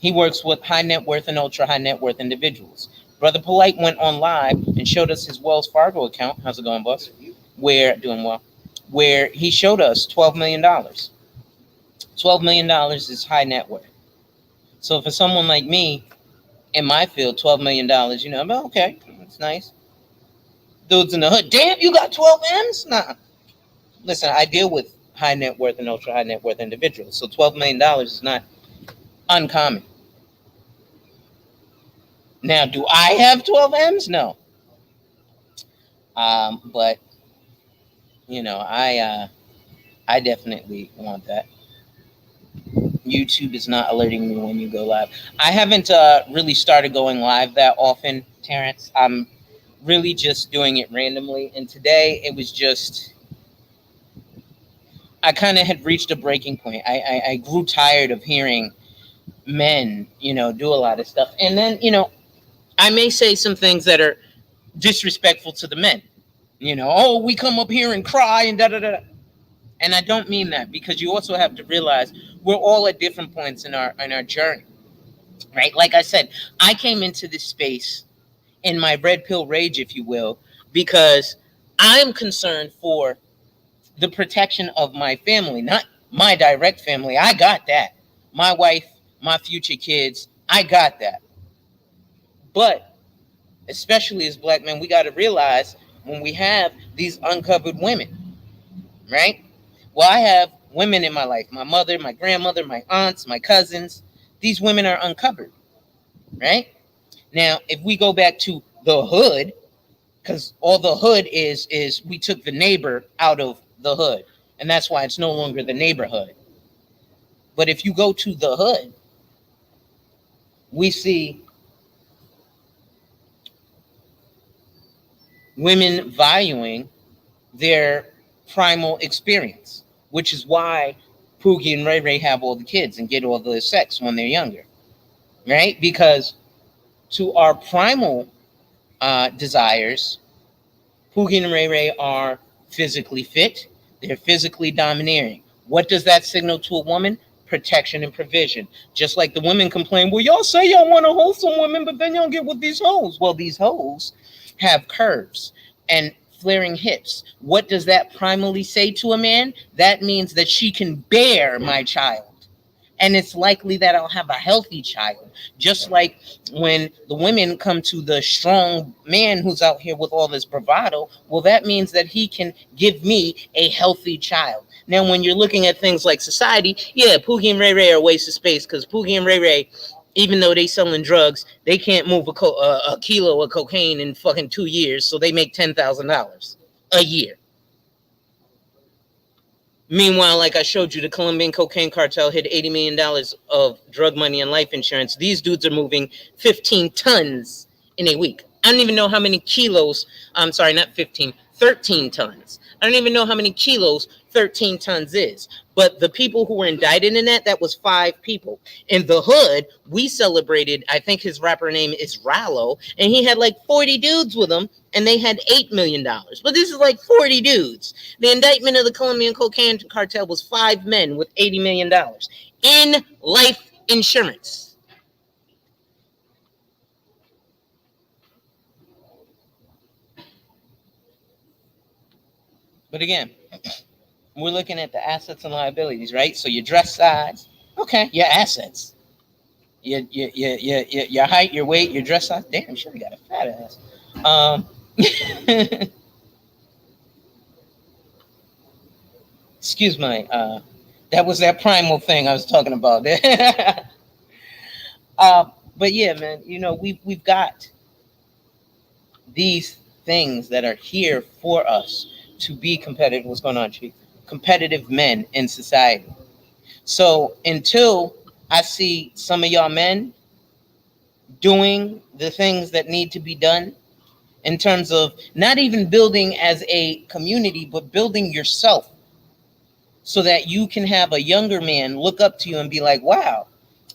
He works with high net worth and ultra high net worth individuals. Brother Polite went on live and showed us his Wells Fargo account. How's it going, boss? Where doing well? Where he showed us $12 million. $12 million is high net worth. So for someone like me in my field, $12 million, I'm like, okay, that's nice. Dudes in the hood, damn, you got 12 M's? Nah. Listen, I deal with high net worth and ultra high net worth individuals. So $12 million is not uncommon. Now, do I have 12 M's? No. But I definitely want that. YouTube is not alerting me when you go live. I haven't really started going live that often, Terrence. I'm really just doing it randomly. And today it was just, I kind of had reached a breaking point. I grew tired of hearing men, do a lot of stuff. And then, I may say some things that are disrespectful to the men. Oh, we come up here and cry and da da da. And I don't mean that, because you also have to realize we're all at different points in our journey, right? Like I said, I came into this space in my red pill rage, if you will, because I'm concerned for the protection of my family, not my direct family. I got that. My wife, my future kids, I got that. But especially as black men, we got to realize when we have these uncovered women, right? Well, I have women in my life, my mother, my grandmother, my aunts, my cousins. These women are uncovered, right? Now, if we go back to the hood, because all the hood is we took the neighbor out of the hood, and that's why it's no longer the neighborhood. But if you go to the hood, we see women valuing their primal experience, which is why Poogie and Ray Ray have all the kids and get all the sex when they're younger, right? Because to our primal desires, Poogie and Ray Ray are physically fit. They're physically domineering. What does that signal to a woman? Protection and provision. Just like the women complain, well, y'all say y'all want a wholesome woman, but then y'all get with these hoes. Well, these hoes have curves and flaring hips. What does that primarily say to a man? That means that she can bear my child. And it's likely that I'll have a healthy child. Just like when the women come to the strong man who's out here with all this bravado, well, that means that he can give me a healthy child. Now, when you're looking at things like society, yeah, Poogie and Ray Ray are a waste of space, because Poogie and Ray Ray, even though they selling drugs, they can't move a kilo of cocaine in fucking 2 years, so they make $10,000 a year. Meanwhile, like I showed you, the Colombian cocaine cartel hid $80 million of drug money and life insurance. These dudes are moving 15 tons in a week. I don't even know how many kilos. I'm sorry, not 15, 13 tons. I don't even know how many kilos 13 tons is. But the people who were indicted in that was 5 people. In the hood, we celebrated, I think his rapper name is Rallo, and he had like 40 dudes with him, and they had $8 million. But this is like 40 dudes. The indictment of the Colombian cocaine cartel was 5 men with $80 million in life insurance. But again, we're looking at the assets and liabilities, right? So your dress size, okay, your assets. Your height, your weight, your dress size. Damn, sure you got a fat ass. Excuse my that was that primal thing I was talking about. But yeah, man, we've got these things that are here for us to be competitive. What's going on, Chief? Competitive men in society. So until I see some of y'all men doing the things that need to be done in terms of not even building as a community, but building yourself so that you can have a younger man look up to you and be like, wow,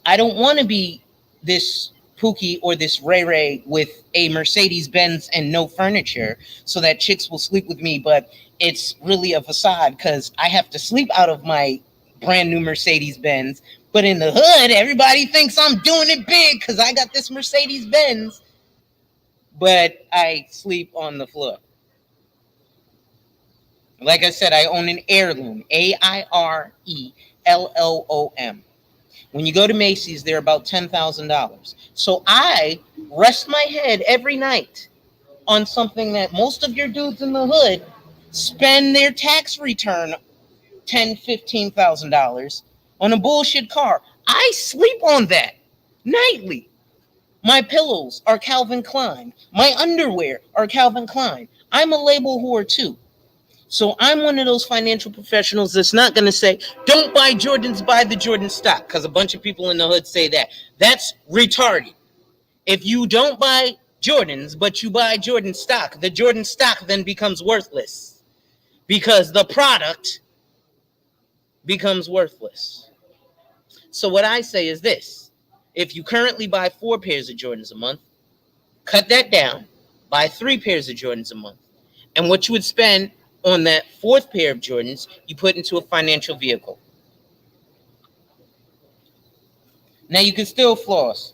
I don't want to be this Pookie or this Ray Ray with a Mercedes Benz and no furniture so that chicks will sleep with me, but it's really a facade because I have to sleep out of my brand new Mercedes Benz. But in the hood, everybody thinks I'm doing it big because I got this Mercedes Benz, but I sleep on the floor. Like I said, I own an heirloom, AIRELLOM. When you go to Macy's, they're about $10,000. So I rest my head every night on something that most of your dudes in the hood spend their tax return $10,000, $15,000 on a bullshit car. I sleep on that nightly. My pillows are Calvin Klein. My underwear are Calvin Klein. I'm a label whore too. So I'm one of those financial professionals that's not going to say, don't buy Jordans, buy the Jordan stock, because a bunch of people in the hood say that. That's retarded. If you don't buy Jordans, but you buy Jordan stock, the Jordan stock then becomes worthless because the product becomes worthless. So what I say is this. If you currently buy 4 pairs of Jordans a month, cut that down, buy 3 pairs of Jordans a month. And what you would spend on that 4th pair of Jordans, you put into a financial vehicle. Now you can still floss.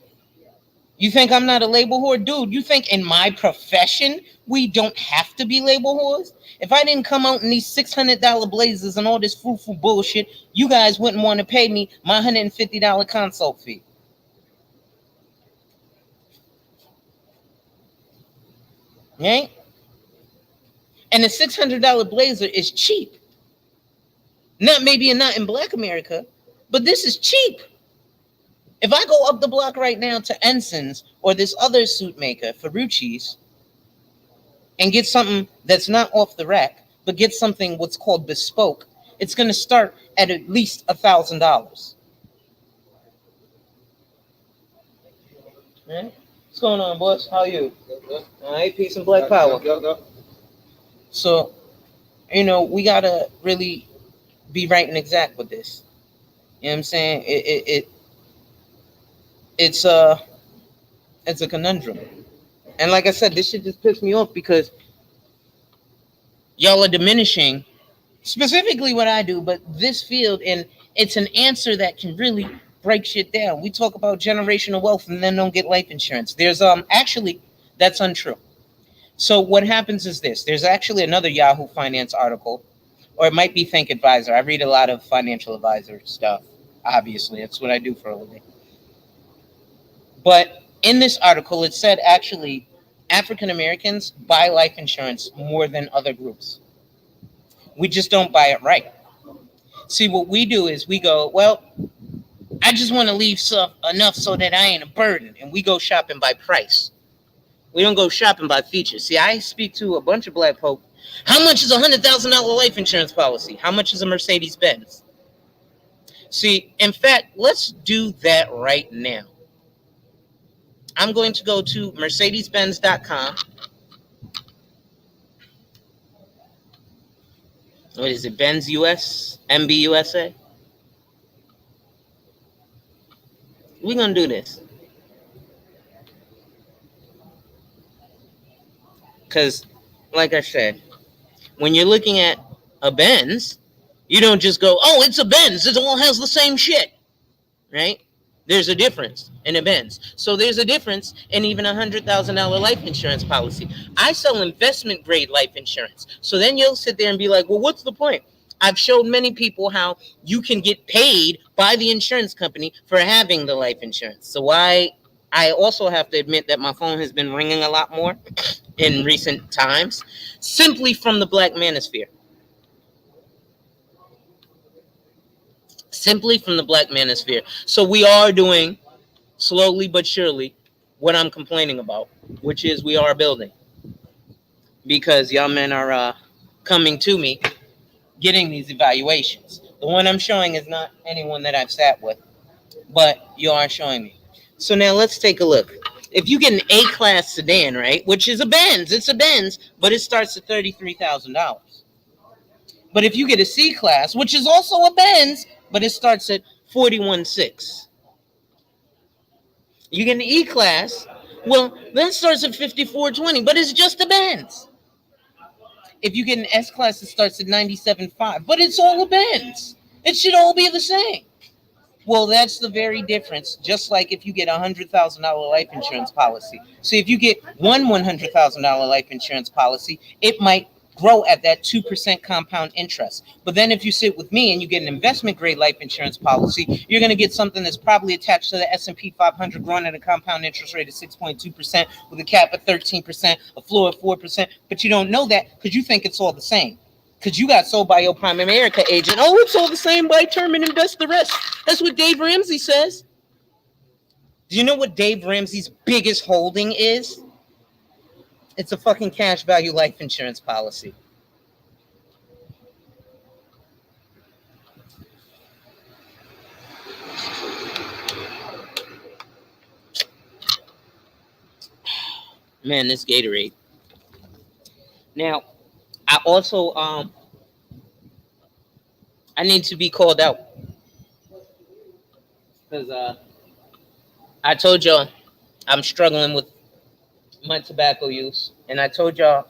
You think I'm not a label whore? Dude, you think in my profession we don't have to be label whores? If I didn't come out in these $600 blazers and all this foo-foo bullshit, you guys wouldn't want to pay me my $150 consult fee. Right? And the $600 blazer is cheap. Not in Black America, but this is cheap. If I go up the block right now to Ensign's or this other suit maker, Ferrucci's, and get something that's not off the rack, but get something what's called bespoke, it's going to start at least $1,000. Right? What's going on, boss? How are you? All right, peace and black power. So, we got to really be right and exact with this. You know what I'm saying? It's a conundrum. And like I said, this shit just pissed me off because y'all are diminishing specifically what I do, but this field, and it's an answer that can really break shit down. We talk about generational wealth and then don't get life insurance. There's actually that's untrue. So what happens is this. There's actually another Yahoo Finance article, or it might be Think Advisor. I read a lot of financial advisor stuff, obviously. That's what I do for a living. But in this article, it said actually African Americans buy life insurance more than other groups. We just don't buy it right. See, what we do is we go, well, I just want to leave enough so that I ain't a burden. And we go shopping by price. We don't go shopping by features. See, I speak to a bunch of black folk. How much is a $100,000 life insurance policy? How much is a Mercedes Benz? See, in fact, let's do that right now. I'm going to go to mercedesbenz.com. What is it? Benz US? MB USA? We're going to do this. Because, like I said, when you're looking at a Benz, you don't just go, oh, it's a Benz. It all has the same shit. Right? There's a difference in a Benz. So there's a difference in even a $100,000 life insurance policy. I sell investment grade life insurance. So then you'll sit there and be like, well, what's the point? I've showed many people how you can get paid by the insurance company for having the life insurance. So I also have to admit that my phone has been ringing a lot more in recent times, simply from the Black Manosphere. Simply from the Black Manosphere. So we are doing, slowly but surely, what I'm complaining about, which is we are building. Because y'all men are coming to me, getting these evaluations. The one I'm showing is not anyone that I've sat with, but you are showing me. So now let's take a look. If you get an A-class sedan, right, which is a Benz, it's a Benz, but it starts at $33,000. But if you get a C-class, which is also a Benz, but it starts at $41,600. You get an E-Class, well, that starts at 5420, but it's just a Benz. If you get an S-Class, it starts at 97.5, but it's all a Benz. It should all be the same. Well, that's the very difference. Just like if you get $100,000 life insurance policy. So if you get one $100,000 life insurance policy, it might grow at that 2% compound interest. But then if you sit with me and you get an investment grade life insurance policy, you're going to get something that's probably attached to the S&P 500 growing at a compound interest rate of 6.2% with a cap of 13%, a floor of 4%. But you don't know that because you think it's all the same. Because you got sold by your Prime America agent. Oh, it's all the same. Buy term and invest the rest. That's what Dave Ramsey says. Do you know what Dave Ramsey's biggest holding is? It's a fucking cash value life insurance policy. Man, this Gatorade. Now, I also I need to be called out because I told y'all I'm struggling with my tobacco use, and I told y'all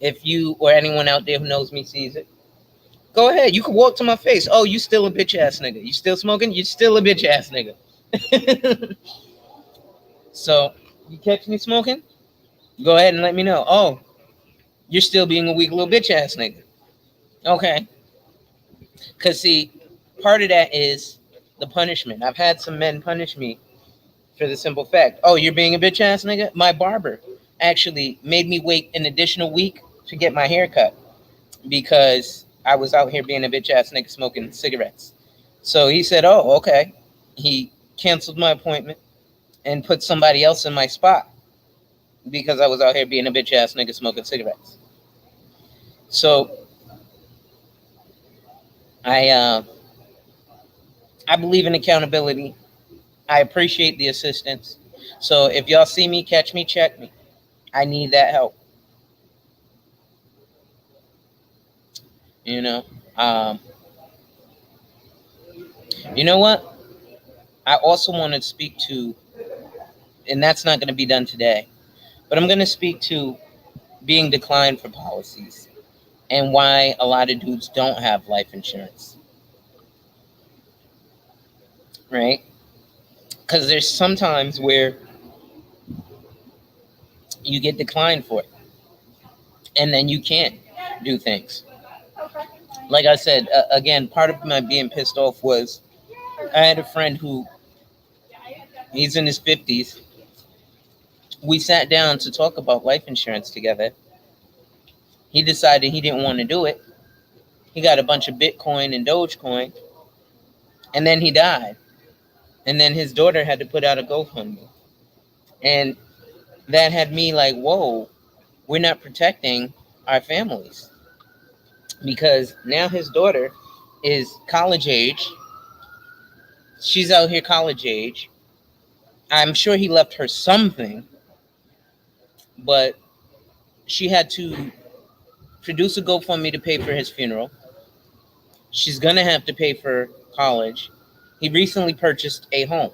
if you or anyone out there who knows me sees it, go ahead. You can walk to my face. Oh, you still a bitch ass nigga. You still smoking? You still a bitch ass nigga. So you catch me smoking? Go ahead and let me know. Oh, you're still being a weak little bitch ass nigga. Okay. Because, see, part of that is the punishment. I've had some men punish me for the simple fact, oh, you're being a bitch ass nigga? My barber actually made me wait an additional week to get my hair cut because I was out here being a bitch ass nigga smoking cigarettes. So he said, oh, okay. He canceled my appointment and put somebody else in my spot because I was out here being a bitch ass nigga smoking cigarettes. So I believe in accountability. I appreciate the assistance. So if y'all see me, catch me, check me. I need that help. You know, you know what? I also want to speak to, and that's not going to be done today, but I'm going to speak to being declined for policies and why a lot of dudes don't have life insurance. Right? Because there's sometimes where you get declined for it, and then you can't do things. Like I said, again, part of my being pissed off was I had a friend who, he's in his 50s. We sat down to talk about life insurance together. He decided he didn't want to do it. He got a bunch of Bitcoin and Dogecoin, and then he died. And then his daughter had to put out a GoFundMe. And that had me like, whoa, we're not protecting our families. Because now his daughter is college age. She's out here college age. I'm sure he left her something, but she had to produce a GoFundMe to pay for his funeral. She's going to have to pay for college. He recently purchased a home.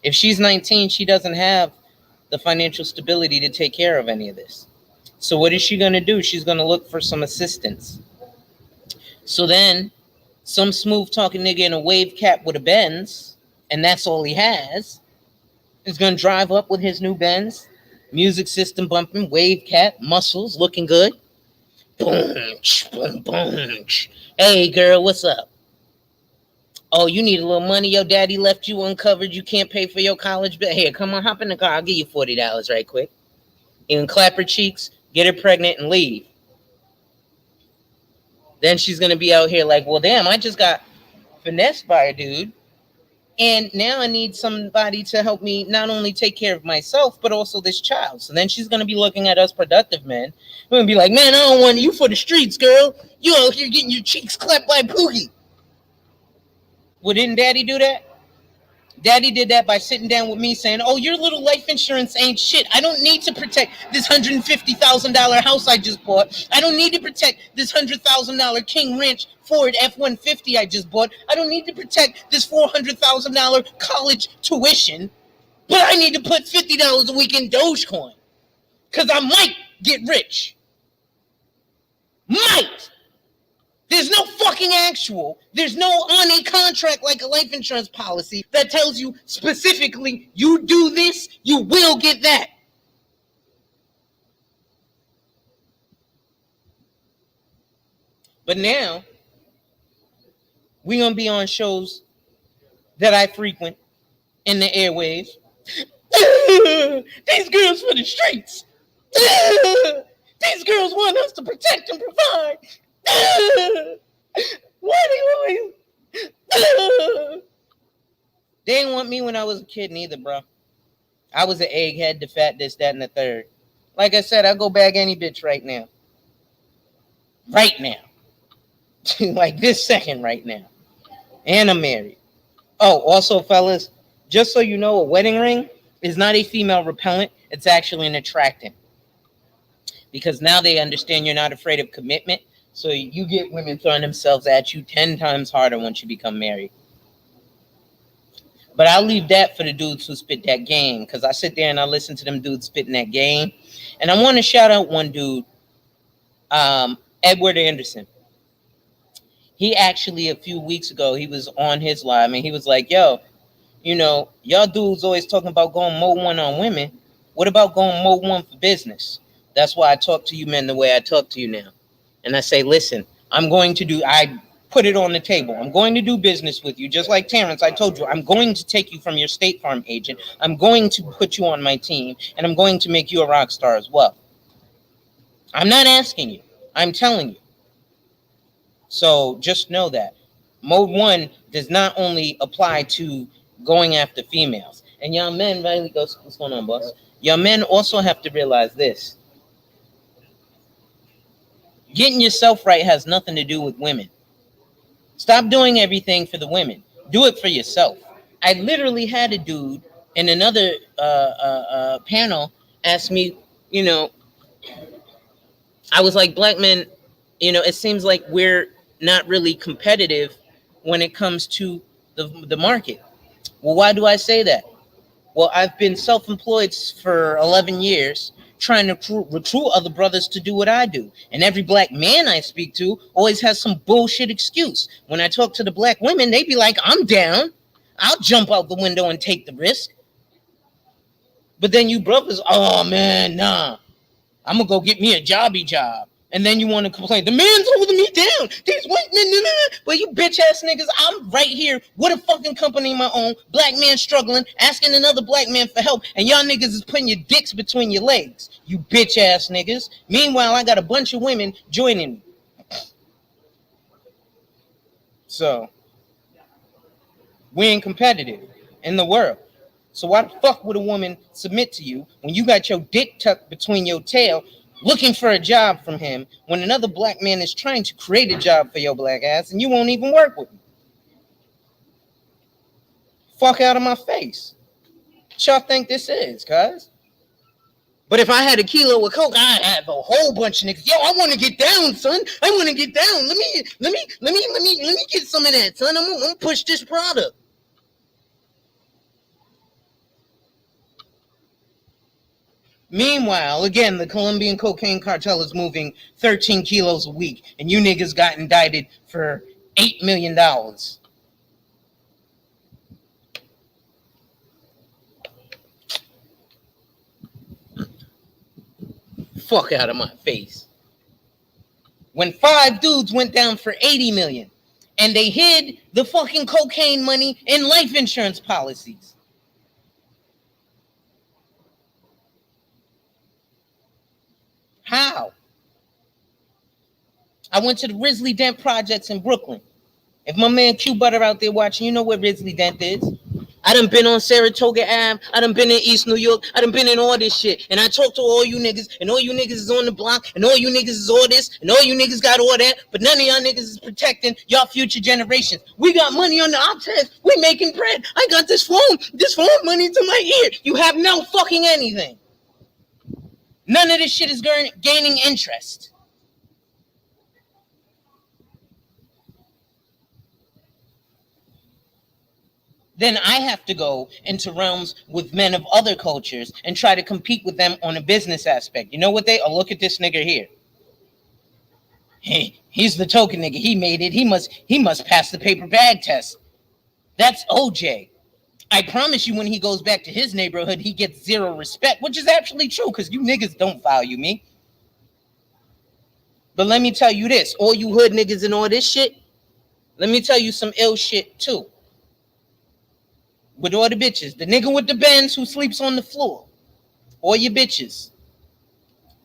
If she's 19, she doesn't have the financial stability to take care of any of this. So what is she going to do? She's going to look for some assistance. So then some smooth talking nigga in a wave cap with a Benz, and that's all he has, is going to drive up with his new Benz, music system bumping, wave cap, muscles looking good. Boom, boom, boom. Hey, girl, what's up? Oh, you need a little money. Your daddy left you uncovered. You can't pay for your college bill. Here, come on, hop in the car. I'll give you $40 right quick. You can clap her cheeks, get her pregnant, and leave. Then she's going to be out here like, well, damn, I just got finessed by a dude. And now I need somebody to help me not only take care of myself, but also this child. So then she's going to be looking at us productive men. We're going to be like, man, I don't want you for the streets, girl. You out here getting your cheeks clapped by Poogie. Well, didn't daddy do that? Daddy did that by sitting down with me saying, oh, your little life insurance ain't shit. I don't need to protect this $150,000 house I just bought. I don't need to protect this $100,000 King Ranch Ford F-150 I just bought. I don't need to protect this $400,000 college tuition. But I need to put $50 a week in Dogecoin because I might get rich. Might. There's no fucking actual. There's no on a contract like a life insurance policy that tells you specifically, you do this, you will get that. But now, we're going to be on shows that I frequent in the airwaves. These girls for the streets. These girls want us to protect and provide. Why do you always... They didn't want me when I was a kid neither, bro. I was an egghead, the fat, this, that, and the third. Like I said, I'll go bag any bitch right now. Right now. Like this second right now. And I'm married. Oh, also, fellas, just so you know, a wedding ring is not a female repellent. It's actually an attractant. Because now they understand you're not afraid of commitment. So you get women throwing themselves at you 10 times harder once you become married. But I'll leave that for the dudes who spit that game. Because I sit there and I listen to them dudes spitting that game. And I want to shout out one dude, Edward Anderson. He actually, a few weeks ago, he was on his live. And he was like, yo, you know, y'all dudes always talking about going mode 1 on women. What about going mode 1 for business? That's why I talk to you men the way I talk to you now. And I say, listen, I put it on the table. I'm going to do business with you. Just like Terrence, I told you, I'm going to take you from your State Farm agent. I'm going to put you on my team. And I'm going to make you a rock star as well. I'm not asking you. I'm telling you. So just know that. Mode 1 does not only apply to going after females. And y'all men, Riley, what's going on, boss? Y'all men also have to realize this. Getting yourself right has nothing to do with women. Stop doing everything for the women. Do it for yourself. I literally had a dude in another panel ask me, you know, I was like, black men, you know, it seems like we're not really competitive when it comes to the market. Well, why do I say that? Well, I've been self-employed for 11 years trying to recruit other brothers to do what I do. And every black man I speak to always has some bullshit excuse. When I talk to the black women, they be like, I'm down. I'll jump out the window and take the risk. But then you brothers, oh man, nah. I'm going to go get me a jobby job. And then you want to complain, the man's holding me down. These white men, but you bitch ass niggas, I'm right here with a fucking company of my own, black man struggling, asking another black man for help, and y'all niggas is putting your dicks between your legs, you bitch ass niggas. Meanwhile, I got a bunch of women joining me. So, we ain't competitive in the world. So why the fuck would a woman submit to you when you got your dick tucked between your tail looking for a job from him when another black man is trying to create a job for your black ass and you won't even work with him? Fuck out of my face. What y'all think this is, cuz? But if I had a kilo of coke, I'd have a whole bunch of niggas. Yo, I want to get down, son. I want to get down. Let me get some of that, son. I'm gonna push this product. Meanwhile, again, the Colombian cocaine cartel is moving 13 kilos a week, and you niggas got indicted for $8 million. Fuck out of my face. When 5 dudes went down for 80 million, and they hid the fucking cocaine money in life insurance policies. How? I went to the Risley Dent projects in Brooklyn. If my man Q Butter out there watching, you know where Risley Dent is. I done been on Saratoga Ave. I done been in East New York. I done been in all this shit. And I talk to all you niggas, and all you niggas is on the block, and all you niggas is all this, and all you niggas got all that, but none of y'all niggas is protecting y'all future generations. We got money on the options. We making bread. I got this phone money to my ear. You have no fucking anything. None of this shit is gaining interest. then I have to go into realms with men of other cultures and try to compete with them on a business aspect. You know what they? Oh, look at this nigga here. Hey, he's the token nigga. He made it. He must pass the paper bag test. That's OJ. I promise you, when he goes back to his neighborhood, he gets zero respect, which is actually true because you niggas don't value me. But let me tell you this, all you hood niggas and all this shit, let me tell you some ill shit too. With all the bitches, the nigga with the Benz who sleeps on the floor, all your bitches,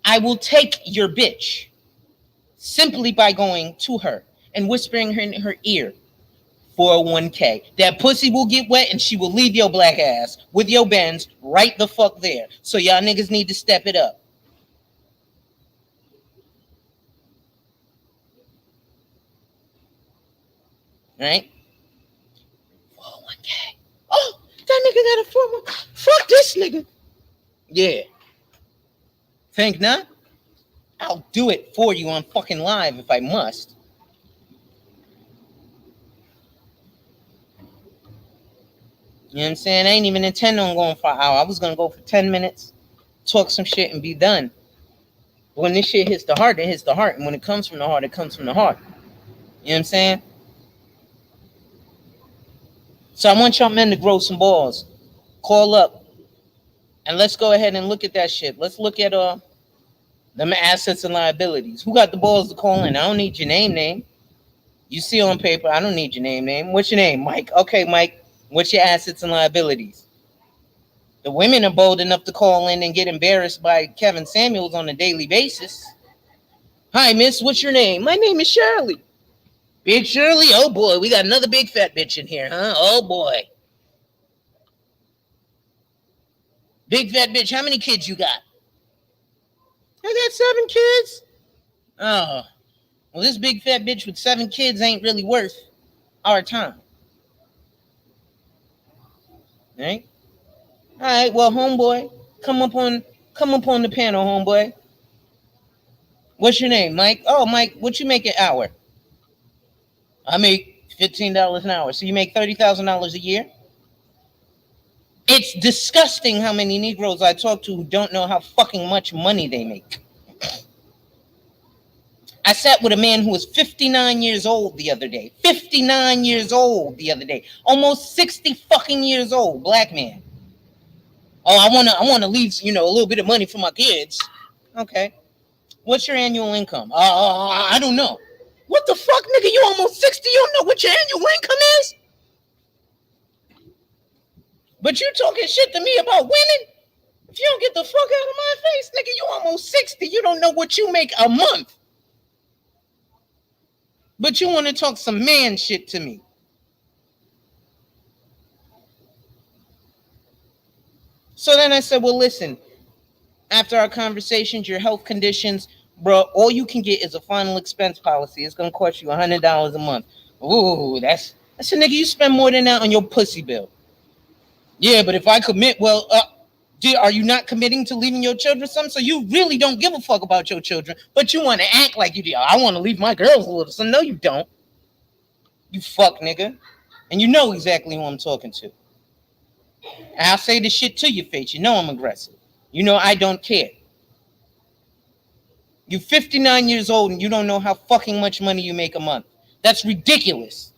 I will take your bitch simply by going to her and whispering her in her ear, 401k. That pussy will get wet and she will leave your black ass with your Benz right the fuck there. So y'all niggas need to step it up. Right? 401k. Oh, that nigga got a 401k. Fuck this nigga. Yeah. Think not? I'll do it for you on fucking live if I must. You know what I'm saying? I ain't even intending on going for an hour. I was going to go for 10 minutes, talk some shit, and be done. But when this shit hits the heart, it hits the heart. And when it comes from the heart, it comes from the heart. You know what I'm saying? So I want y'all men to grow some balls. Call up. And let's go ahead and look at that shit. Let's look at them assets and liabilities. Who got the balls to call in? I don't need your name. You see on paper, I don't need your name. What's your name? Mike. Okay, Mike. What's your assets and liabilities? The women are bold enough to call in and get embarrassed by Kevin Samuels on a daily basis. Hi, miss. What's your name? My name is Shirley. Big Shirley? Oh, boy. We got another big fat bitch in here, huh? Oh, boy. Big fat bitch. How many kids you got? I got 7 kids. Oh. Well, this big fat bitch with 7 kids ain't really worth our time. Right? All right, well, homeboy, come up on the panel, homeboy. What's your name, Mike? Oh, Mike, what you make an hour? I make $15 an hour. So you make $30,000 a year? It's disgusting how many Negroes I talk to who don't know how fucking much money they make. I sat with a man who was 59 years old the other day. 59 years old the other day. Almost 60 fucking years old, black man. Oh, I wanna leave, a little bit of money for my kids. Okay. What's your annual income? I don't know. What the fuck, nigga? You almost 60. You don't know what your annual income is? But you talking shit to me about women? If you don't get the fuck out of my face, nigga, you almost 60. You don't know what you make a month. But you want to talk some man shit to me. So then I said, well, listen, after our conversations, your health conditions, bro, all you can get is a final expense policy. It's going to cost you $100 a month. Ooh, that's a nigga, you spend more than that on your pussy bill. Yeah, but if I commit, well, are you not committing to leaving your children something? So you really don't give a fuck about your children, but you want to act like you do. I want to leave my girls a little something. No, you don't. You fuck nigga. And you know exactly who I'm talking to. And I'll say this shit to your face. You know I'm aggressive. You know I don't care. You're 59 years old and you don't know how fucking much money you make a month. That's ridiculous.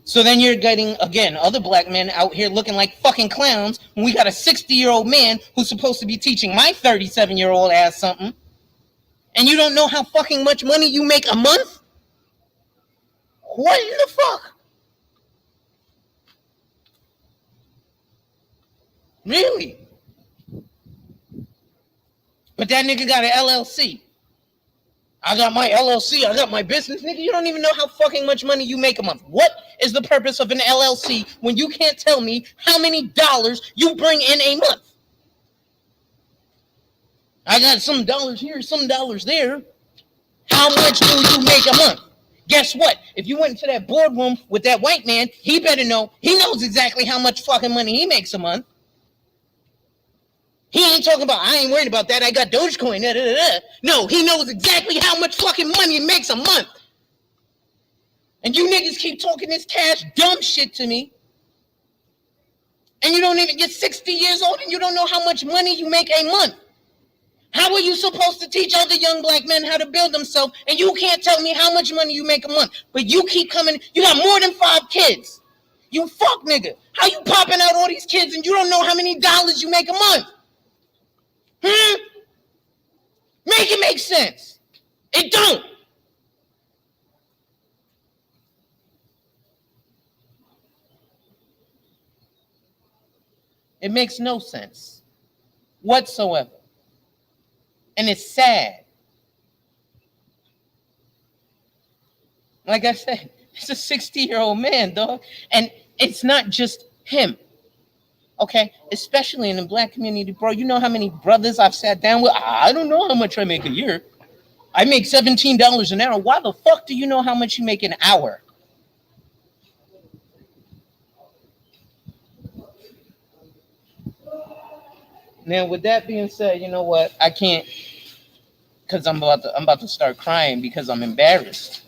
So then you're getting, again, other black men out here looking like fucking clowns when we got a 60-year-old man who's supposed to be teaching my 37-year-old ass something. And you don't know how fucking much money you make a month? What in the fuck? Really? But that nigga got an LLC. I got my LLC. I got my business. Nigga, you don't even know how fucking much money you make a month. What is the purpose of an LLC when you can't tell me how many dollars you bring in a month? I got some dollars here, some dollars there. How much do you make a month? Guess what? If you went into that boardroom with that white man, he better know. He knows exactly how much fucking money he makes a month. He ain't talking about, I ain't worried about that. I got Dogecoin. Da, da, da, da. No, he knows exactly how much fucking money he makes a month. And you niggas keep talking this cash dumb shit to me. And you don't even get 60 years old and you don't know how much money you make a month. How are you supposed to teach other young black men how to build themselves and you can't tell me how much money you make a month? But you keep coming, you got more than 5 kids. You fuck nigga. How you popping out all these kids and you don't know how many dollars you make a month? Make it make sense. It don't. It makes no sense whatsoever. And it's sad. Like I said, it's a 60-year-old man, dog. And it's not just him. Okay? Especially in the black community, bro. You know how many brothers I've sat down with? I don't know how much I make a year. I make $17 an hour. Why the fuck do you know how much you make an hour? Now, with that being said, you know what? I can't, because I'm about to start crying because I'm embarrassed.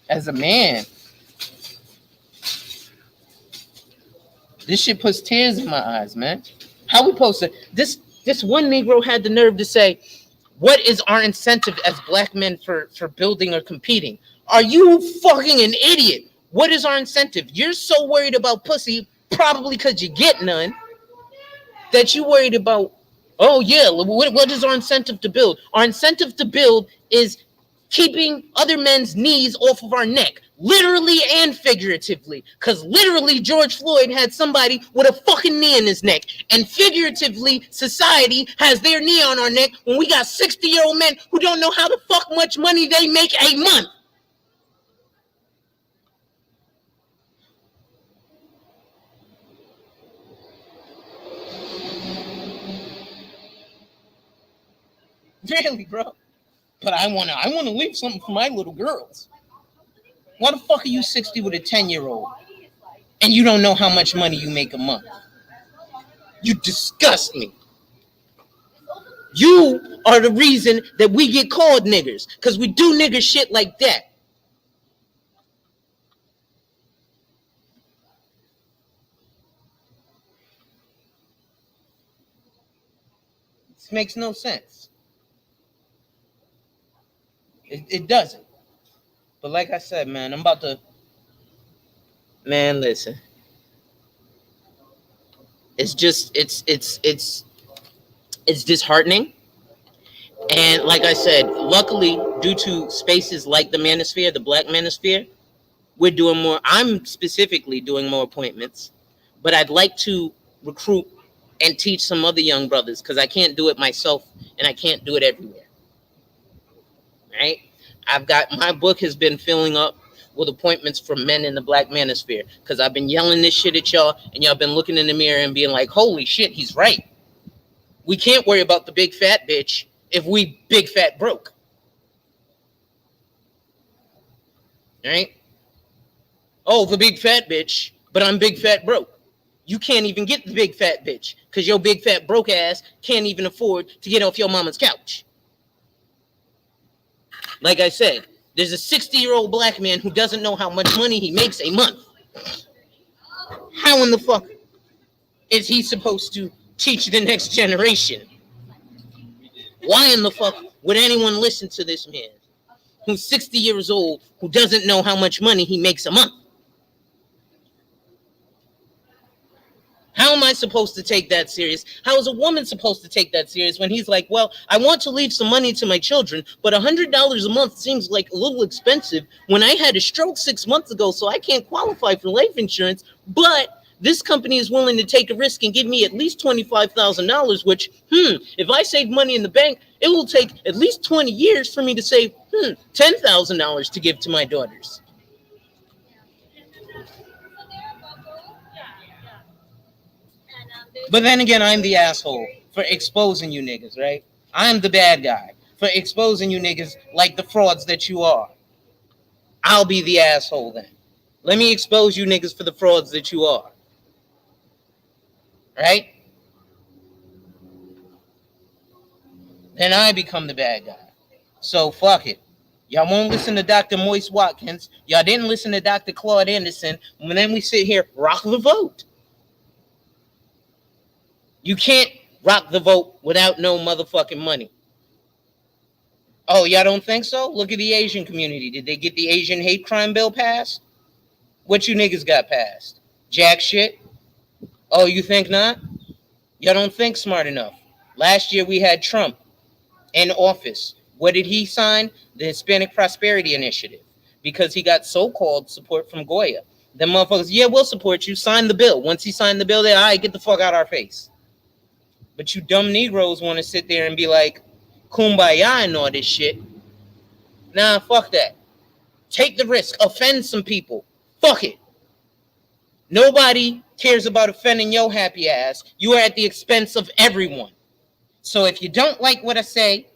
As a man, this shit puts tears in my eyes, man. How we supposed to? This one Negro had the nerve to say, "What is our incentive as black men for building or competing?" Are you fucking an idiot? What is our incentive? You're so worried about pussy, probably because you get none, that you worried about, oh yeah, what is our incentive to build? Our incentive to build is keeping other men's knees off of our neck, literally and figuratively. Because literally, George Floyd had somebody with a fucking knee in his neck. And figuratively, society has their knee on our neck when we got 60-year-old men who don't know how the fuck much money they make a month. Really, bro. But I wanna leave something for my little girls. Why the fuck are you 60 with a 10-year-old and you don't know how much money you make a month? You disgust me. You are the reason that we get called niggers, because we do nigger shit like that. This makes no sense. It doesn't. But like I said, man, I'm about to... Man, listen. It's just, it's disheartening. And like I said, luckily, due to spaces like the Manosphere, the Black Manosphere, we're doing more. I'm specifically doing more appointments, but I'd like to recruit and teach some other young brothers because I can't do it myself and I can't do it everywhere. Right? I've got, my book has been filling up with appointments for men in the Black Manosphere because I've been yelling this shit at y'all and y'all been looking in the mirror and being like, holy shit, he's right. We can't worry about the big fat bitch if we big fat broke. Right? Oh, the big fat bitch, but I'm big fat broke. You can't even get the big fat bitch because your big fat broke ass can't even afford to get off your mama's couch. Like I said, there's a 60-year-old black man who doesn't know how much money he makes a month. How in the fuck is he supposed to teach the next generation? Why in the fuck would anyone listen to this man who's 60 years old who doesn't know how much money he makes a month? How am I supposed to take that serious? How is a woman supposed to take that serious when he's like, well, I want to leave some money to my children, but $100 a month seems like a little expensive when I had a stroke 6 months ago, so I can't qualify for life insurance, but this company is willing to take a risk and give me at least $25,000, which, if I save money in the bank, it will take at least 20 years for me to save, $10,000 to give to my daughters. But then again, I'm the asshole for exposing you niggas, right? I'm the bad guy for exposing you niggas like the frauds that you are. I'll be the asshole then. Let me expose you niggas for the frauds that you are. Right? Then I become the bad guy. So fuck it. Y'all won't listen to Dr. Moise Watkins. Y'all didn't listen to Dr. Claude Anderson. And then we sit here, rock the vote. You can't rock the vote without no motherfucking money. Oh, y'all don't think so? Look at the Asian community. Did they get the Asian hate crime bill passed? What you niggas got passed? Jack shit? Oh, you think not? Y'all don't think smart enough. Last year we had Trump in office. What did he sign? The Hispanic Prosperity Initiative. Because he got so-called support from Goya. Them motherfuckers, yeah, we'll support you. Sign the bill. Once he signed the bill, they're all right, get the fuck out our face. But you dumb Negroes want to sit there and be like, kumbaya and all this shit. Nah, fuck that. Take the risk. Offend some people. Fuck it. Nobody cares about offending your happy ass. You are at the expense of everyone. So if you don't like what I say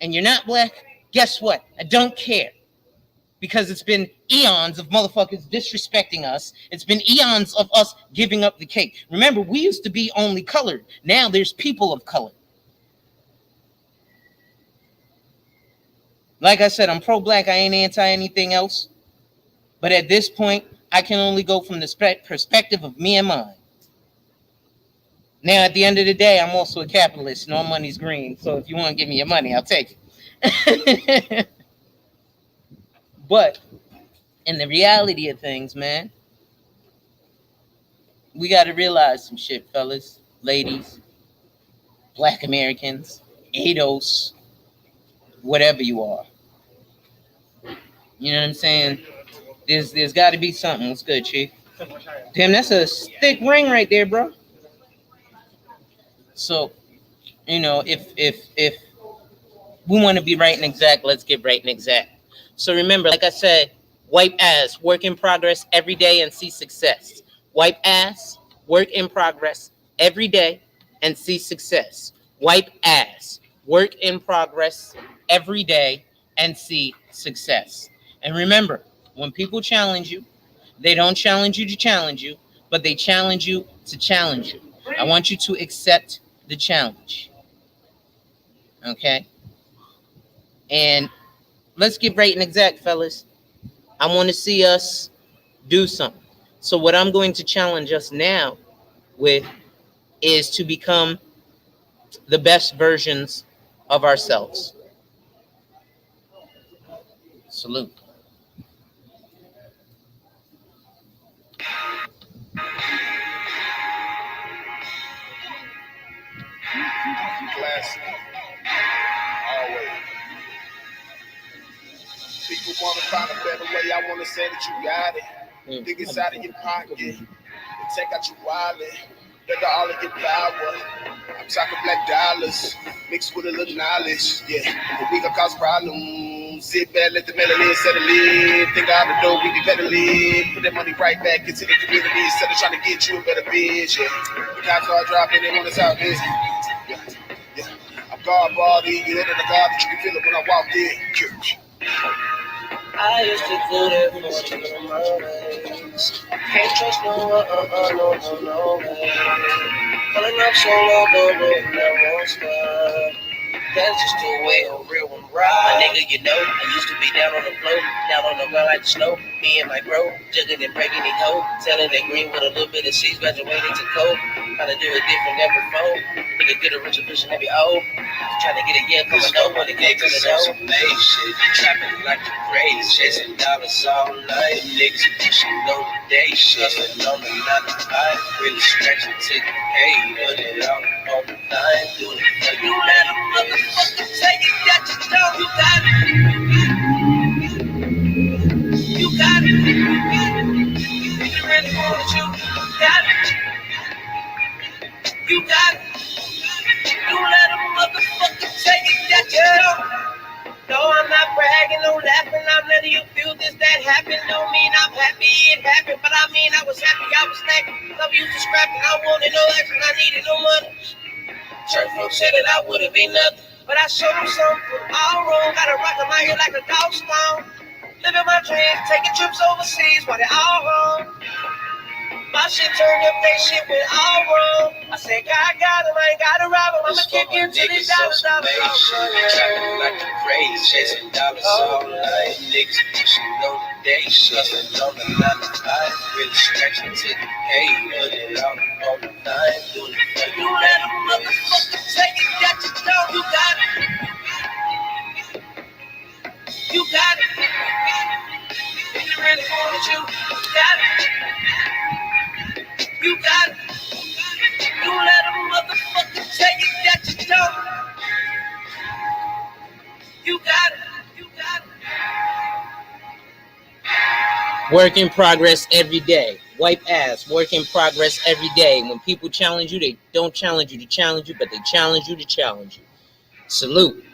and you're not black, guess what? I don't care. Because it's been eons of motherfuckers disrespecting us. It's been eons of us giving up the cake. Remember, we used to be only colored. Now there's people of color. Like I said, I'm pro-black. I ain't anti anything else. But at this point, I can only go from the perspective of me and mine. Now, at the end of the day, I'm also a capitalist, and all money's green. So if you want to give me your money, I'll take it. But in the reality of things, man, we got to realize some shit, fellas, ladies, black Americans, ADOS, whatever you are. You know what I'm saying? There's got to be something. What's good, Chief? Damn, that's a thick ring right there, bro. So, you know, if we want to be right and exact, let's get right and exact. So remember, like I said, wipe ass, work in progress every day and see success. Wipe ass, work in progress every day and see success. Wipe ass, work in progress every day and see success. And remember, when people challenge you, they don't challenge you to challenge you, but they challenge you to challenge you. I want you to accept the challenge. Okay? And let's get right and exact, fellas. I want to see us do something. So what I'm going to challenge us now with is to become the best versions of ourselves. Salute. Classic. Always. People want to find a better way. I want to say that you got it. Dig inside of your pocket and take out your wallet. Let all of your power. I'm talking black dollars mixed with a little knowledge. Yeah, but we can cause problems. Sit back, let the melanin settle in. Think out the door, we be better live. Put that money right back into the community instead of trying to get you a better bitch. Yeah, the cops are dropping, they want us out busy. Yeah. I'm guard body, you hit in the guard that you can feel it when I walk in. I used to do that for you, always. Can't trust no one, no way. Pulling up solo, no, won't stop. That's just the way a real one ride. My nigga, you know, I used to be down on the floor, down on the ground like the snow. Me and my bro, jugging and breaking the code. Telling that green with a little bit of seeds, graduating to cold. Trying to do it different every phone. Nigga, get a richer vision every old. Trying to get a yeah from a no when it came to the dough. Shit, trapping like the craze, chasing dollars all night. Niggas pushing on the day, shuffling on the 9 to 5. Really stretching to the pay, put it all on the line. Do it for you, let them motherfucker take it, got your dough, you got it. You got it. If you really want it, you got it. You got it. You let them motherfucker take it, got your dough. No, I'm not bragging, no laughing. I'm letting you feel this, that happened. Don't mean I'm happy it happened, but I mean I was happy, I was thankful. Love used to scrapping, I wanted no action, I needed no money. Church folks said that I wouldn't be nothing, but I showed them something all wrong. Gotta rock them out here like a dog stone. Living my dreams, taking trips overseas while they all home. My shit turned up, they shit went all wrong. I said, God got him, I ain't gotta rob him. I'ma kick into these dollars. Trapping like a crazy, chasing dollars all night. Niggas pushing on the day, hustling on the 9 to 5. Really stretching to the pay, put it all on the line. Doing it for You let a motherfucker take it, that you don't. You got it. You got it. If you really want it, you got it. You got it. You let a motherfucker take it, that you don't. You got it. You got it. Work in progress every day. Wipe ass. Work in progress every day. When people challenge you, they don't challenge you to challenge you, but they challenge you to challenge you. Salute.